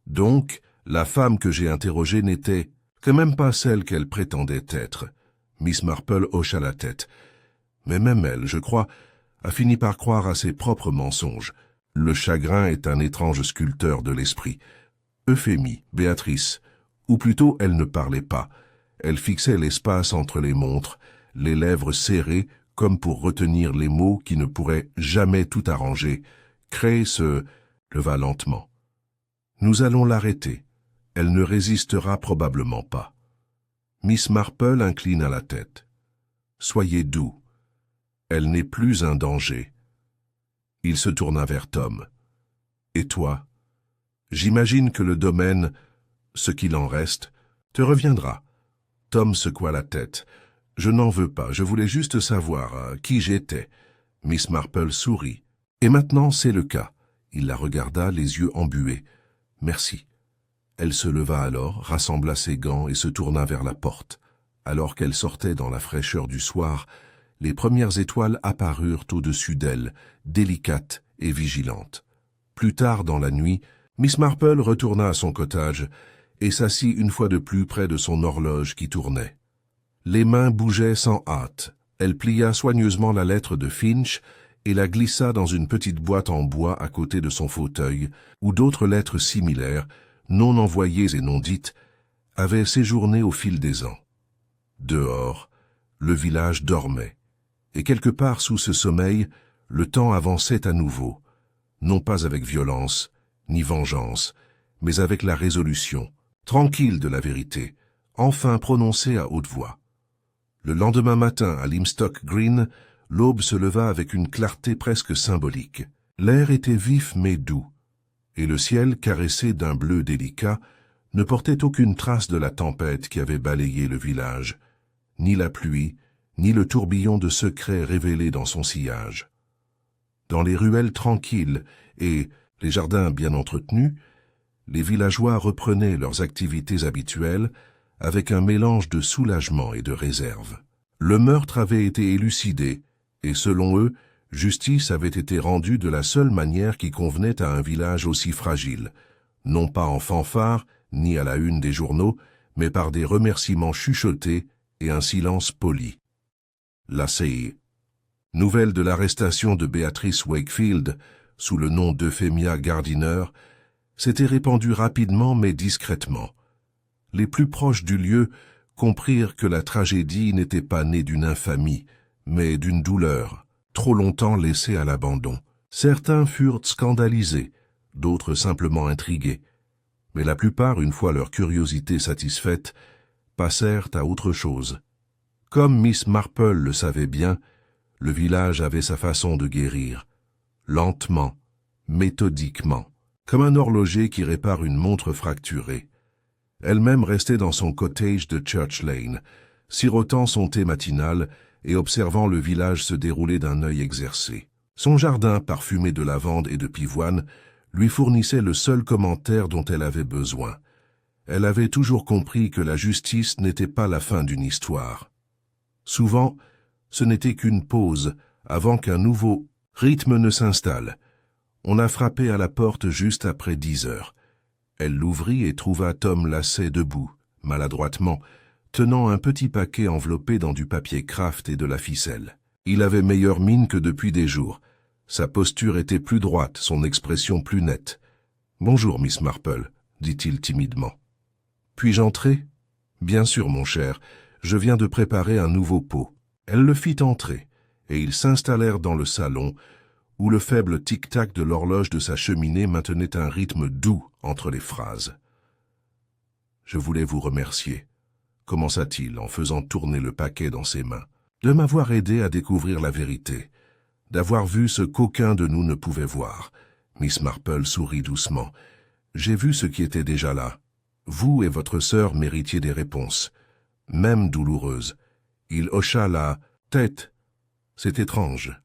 Donc, la femme que j'ai interrogée n'était quand même pas celle qu'elle prétendait être. Miss Marple hocha la tête. Mais même elle, je crois, a fini par croire à ses propres mensonges. Le chagrin est un étrange sculpteur de l'esprit. Euphémie, Béatrice, ou plutôt elle ne parlait pas. Elle fixait l'espace entre les montres, les lèvres serrées comme pour retenir les mots qui ne pourraient jamais tout arranger. Cray se leva lentement. Nous allons l'arrêter. Elle ne résistera probablement pas. Miss Marple inclina la tête. Soyez doux. Elle n'est plus un danger. Il se tourna vers Tom. Et toi? J'imagine que le domaine, ce qu'il en reste, te reviendra. Tom secoua la tête. Je n'en veux pas, je voulais juste savoir qui j'étais. Miss Marple sourit. Et maintenant, c'est le cas. Il la regarda, les yeux embués. Merci. Elle se leva alors, rassembla ses gants et se tourna vers la porte. Alors qu'elle sortait dans la fraîcheur du soir, les premières étoiles apparurent au-dessus d'elle, délicates et vigilantes. Plus tard dans la nuit, Miss Marple retourna à son cottage et s'assit une fois de plus près de son horloge qui tournait. Les mains bougeaient sans hâte. Elle plia soigneusement la lettre de Finch et la glissa dans une petite boîte en bois à côté de son fauteuil, où d'autres lettres similaires, non envoyées et non dites, avaient séjourné au fil des ans. Dehors, le village dormait, et quelque part sous ce sommeil, le temps avançait à nouveau, non pas avec violence, ni vengeance, mais avec la résolution, tranquille de la vérité, enfin prononcée à haute voix. Le lendemain matin, à Limstock Green, l'aube se leva avec une clarté presque symbolique. L'air était vif mais doux, et le ciel, caressé d'un bleu délicat, ne portait aucune trace de la tempête qui avait balayé le village, ni la pluie, ni le tourbillon de secrets révélés dans son sillage. Dans les ruelles tranquilles et les jardins bien entretenus, les villageois reprenaient leurs activités habituelles avec un mélange de soulagement et de réserve. Le meurtre avait été élucidé, et selon eux, justice avait été rendue de la seule manière qui convenait à un village aussi fragile, non pas en fanfare, ni à la une des journaux, mais par des remerciements chuchotés et un silence poli. La CI. Nouvelle de l'arrestation de Béatrice Wakefield, sous le nom d'Euphemia Gardiner, s'était répandue rapidement mais discrètement. Les plus proches du lieu comprirent que la tragédie n'était pas née d'une infamie, mais d'une douleur, trop longtemps laissée à l'abandon. Certains furent scandalisés, d'autres simplement intrigués, mais la plupart, une fois leur curiosité satisfaite, passèrent à autre chose. Comme Miss Marple le savait bien, le village avait sa façon de guérir, lentement, méthodiquement, comme un horloger qui répare une montre fracturée. Elle-même restait dans son cottage de Church Lane, sirotant son thé matinal et observant le village se dérouler d'un œil exercé. Son jardin, parfumé de lavande et de pivoine, lui fournissait le seul commentaire dont elle avait besoin. Elle avait toujours compris que la justice n'était pas la fin d'une histoire. Souvent, ce n'était qu'une pause avant qu'un nouveau rythme ne s'installe. On a frappé à la porte juste après 10 heures. Elle l'ouvrit et trouva Tom Lacey debout, maladroitement, tenant un petit paquet enveloppé dans du papier kraft et de la ficelle. Il avait meilleure mine que depuis des jours. Sa posture était plus droite, son expression plus nette. « Bonjour, Miss Marple », dit-il timidement. « Puis-je entrer ?»« Bien sûr, mon cher, je viens de préparer un nouveau pot. » Elle le fit entrer, et ils s'installèrent dans le salon, où le faible tic-tac de l'horloge de sa cheminée maintenait un rythme doux entre les phrases. « Je voulais vous remercier, » commença-t-il en faisant tourner le paquet dans ses mains, « de m'avoir aidé à découvrir la vérité, d'avoir vu ce qu'aucun de nous ne pouvait voir. » Miss Marple sourit doucement. « J'ai vu ce qui était déjà là. Vous et votre sœur méritiez des réponses, même douloureuses. » Il hocha la tête. « C'est étrange.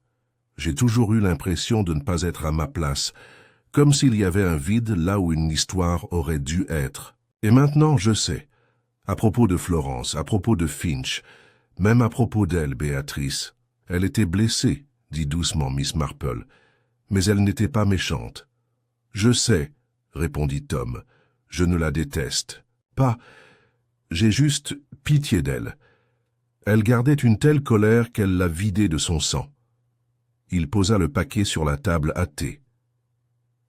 J'ai toujours eu l'impression de ne pas être à ma place, comme s'il y avait un vide là où une histoire aurait dû être. Et maintenant, je sais. À propos de Florence, à propos de Finch, même à propos d'elle, Béatrice. Elle était blessée, dit doucement Miss Marple, mais elle n'était pas méchante. Je sais, répondit Tom. Je ne la déteste. Pas. J'ai juste pitié d'elle. Elle gardait une telle colère qu'elle l'a vidée de son sang. Il posa le paquet sur la table à thé.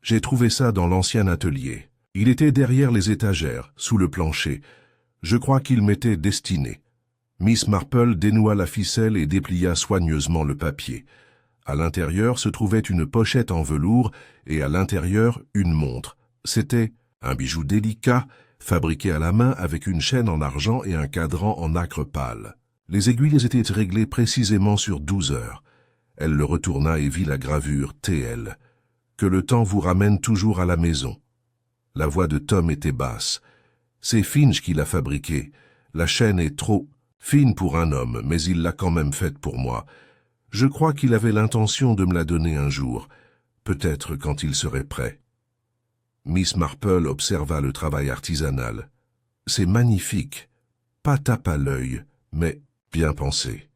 J'ai trouvé ça dans l'ancien atelier. Il était derrière les étagères, sous le plancher. Je crois qu'il m'était destiné. Miss Marple dénoua la ficelle et déplia soigneusement le papier. À l'intérieur se trouvait une pochette en velours et à l'intérieur une montre. C'était un bijou délicat, fabriqué à la main avec une chaîne en argent et un cadran en nacre pâle. Les aiguilles étaient réglées précisément sur 12 heures. Elle le retourna et vit la gravure TL. « Que le temps vous ramène toujours à la maison. » La voix de Tom était basse. « C'est Finch qui l'a fabriquée. La chaîne est trop fine pour un homme, mais il l'a quand même faite pour moi. Je crois qu'il avait l'intention de me la donner un jour, peut-être quand il serait prêt. » Miss Marple observa le travail artisanal. « C'est magnifique. Pas tape à l'œil, mais bien pensé.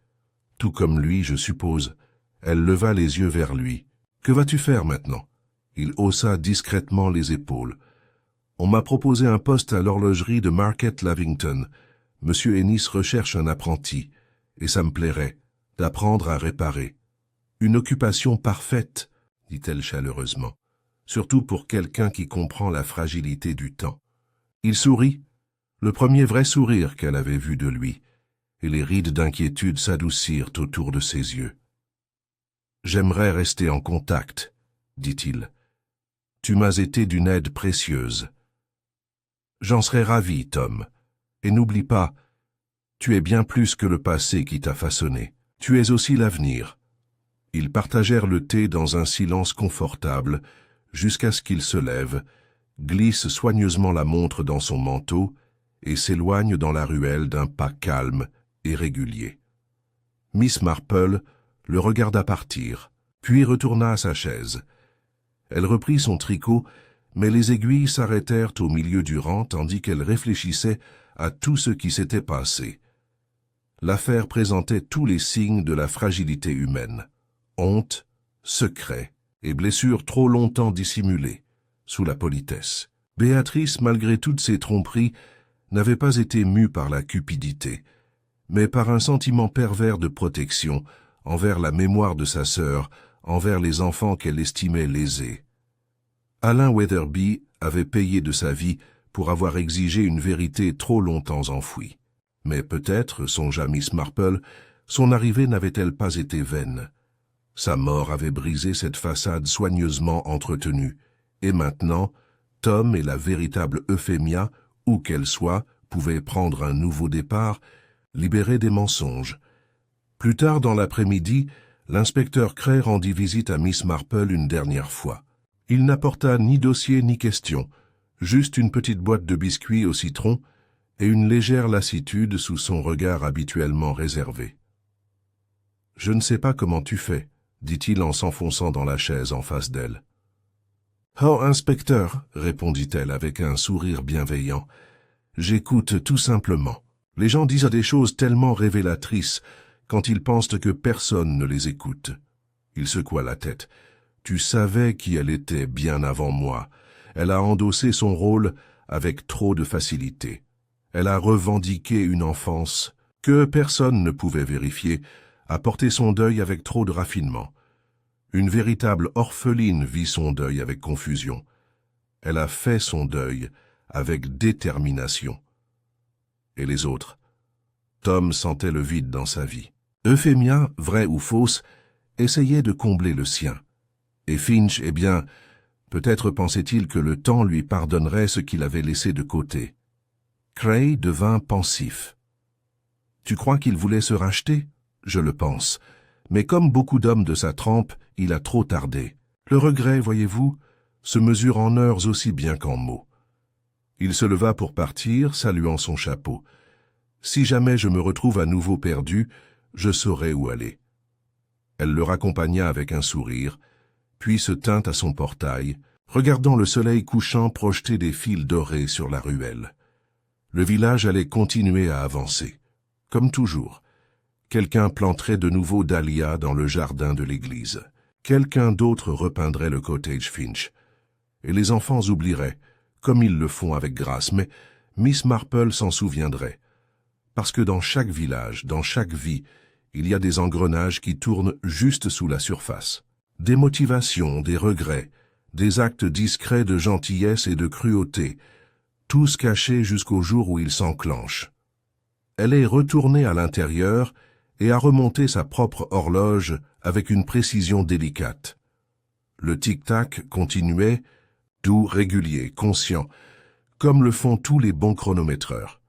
Tout comme lui, je suppose. » Elle leva les yeux vers lui. « Que vas-tu faire maintenant ?» Il haussa discrètement les épaules. « On m'a proposé un poste à l'horlogerie de Market Lavington. Monsieur Ennis recherche un apprenti, et ça me plairait, d'apprendre à réparer. »« Une occupation parfaite, » dit-elle chaleureusement, « surtout pour quelqu'un qui comprend la fragilité du temps. » Il sourit, le premier vrai sourire qu'elle avait vu de lui, et les rides d'inquiétude s'adoucirent autour de ses yeux. « J'aimerais rester en contact, » dit-il. « Tu m'as été d'une aide précieuse. »« J'en serais ravi, Tom. Et n'oublie pas, tu es bien plus que le passé qui t'a façonné. Tu es aussi l'avenir. » Ils partagèrent le thé dans un silence confortable, jusqu'à ce qu'il se lève, glisse soigneusement la montre dans son manteau et s'éloigne dans la ruelle d'un pas calme et régulier. Miss Marple le regarda partir, puis retourna à sa chaise. Elle reprit son tricot, mais les aiguilles s'arrêtèrent au milieu du rang tandis qu'elle réfléchissait à tout ce qui s'était passé. L'affaire présentait tous les signes de la fragilité humaine. Honte, secret et blessures trop longtemps dissimulées, sous la politesse. Béatrice, malgré toutes ses tromperies, n'avait pas été mue par la cupidité, mais par un sentiment pervers de protection envers la mémoire de sa sœur, envers les enfants qu'elle estimait lésés. Alain Weatherby avait payé de sa vie pour avoir exigé une vérité trop longtemps enfouie. Mais peut-être, songea Miss Marple, son arrivée n'avait-elle pas été vaine. Sa mort avait brisé cette façade soigneusement entretenue, et maintenant, Tom et la véritable Euphemia, où qu'elle soit, pouvaient prendre un nouveau départ, libérés des mensonges. Plus tard dans l'après-midi, l'inspecteur Cray rendit visite à Miss Marple une dernière fois. Il n'apporta ni dossier ni question, juste une petite boîte de biscuits au citron et une légère lassitude sous son regard habituellement réservé. « Je ne sais pas comment tu fais, » dit-il en s'enfonçant dans la chaise en face d'elle. « Oh, inspecteur, » répondit-elle avec un sourire bienveillant, « j'écoute tout simplement. Les gens disent des choses tellement révélatrices quand ils pensent que personne ne les écoute. » Il secoua la tête. « Tu savais qui elle était bien avant moi. Elle a endossé son rôle avec trop de facilité. Elle a revendiqué une enfance que personne ne pouvait vérifier, a porté son deuil avec trop de raffinement. Une véritable orpheline vit son deuil avec confusion. Elle a fait son deuil avec détermination. Et les autres? Tom sentait le vide dans sa vie. Euphemia, vraie ou fausse, essayait de combler le sien. Et Finch, eh bien, peut-être pensait-il que le temps lui pardonnerait ce qu'il avait laissé de côté. Cray devint pensif. « Tu crois qu'il voulait se racheter ? Je le pense. Mais comme beaucoup d'hommes de sa trempe, il a trop tardé. Le regret, voyez-vous, se mesure en heures aussi bien qu'en mots. » Il se leva pour partir, saluant son chapeau. « Si jamais je me retrouve à nouveau perdu, je saurai où aller. » Elle le raccompagna avec un sourire, puis se tint à son portail, regardant le soleil couchant projeter des fils dorés sur la ruelle. Le village allait continuer à avancer. Comme toujours, quelqu'un planterait de nouveaux dahlias dans le jardin de l'église. Quelqu'un d'autre repeindrait le cottage Finch. Et les enfants oublieraient, comme ils le font avec grâce, mais Miss Marple s'en souviendrait. Parce que dans chaque village, dans chaque vie, il y a des engrenages qui tournent juste sous la surface. Des motivations, des regrets, des actes discrets de gentillesse et de cruauté, tous cachés jusqu'au jour où ils s'enclenchent. Elle est retournée à l'intérieur et a remonté sa propre horloge avec une précision délicate. Le tic-tac continuait, doux, régulier, conscient, comme le font tous les bons chronométreurs.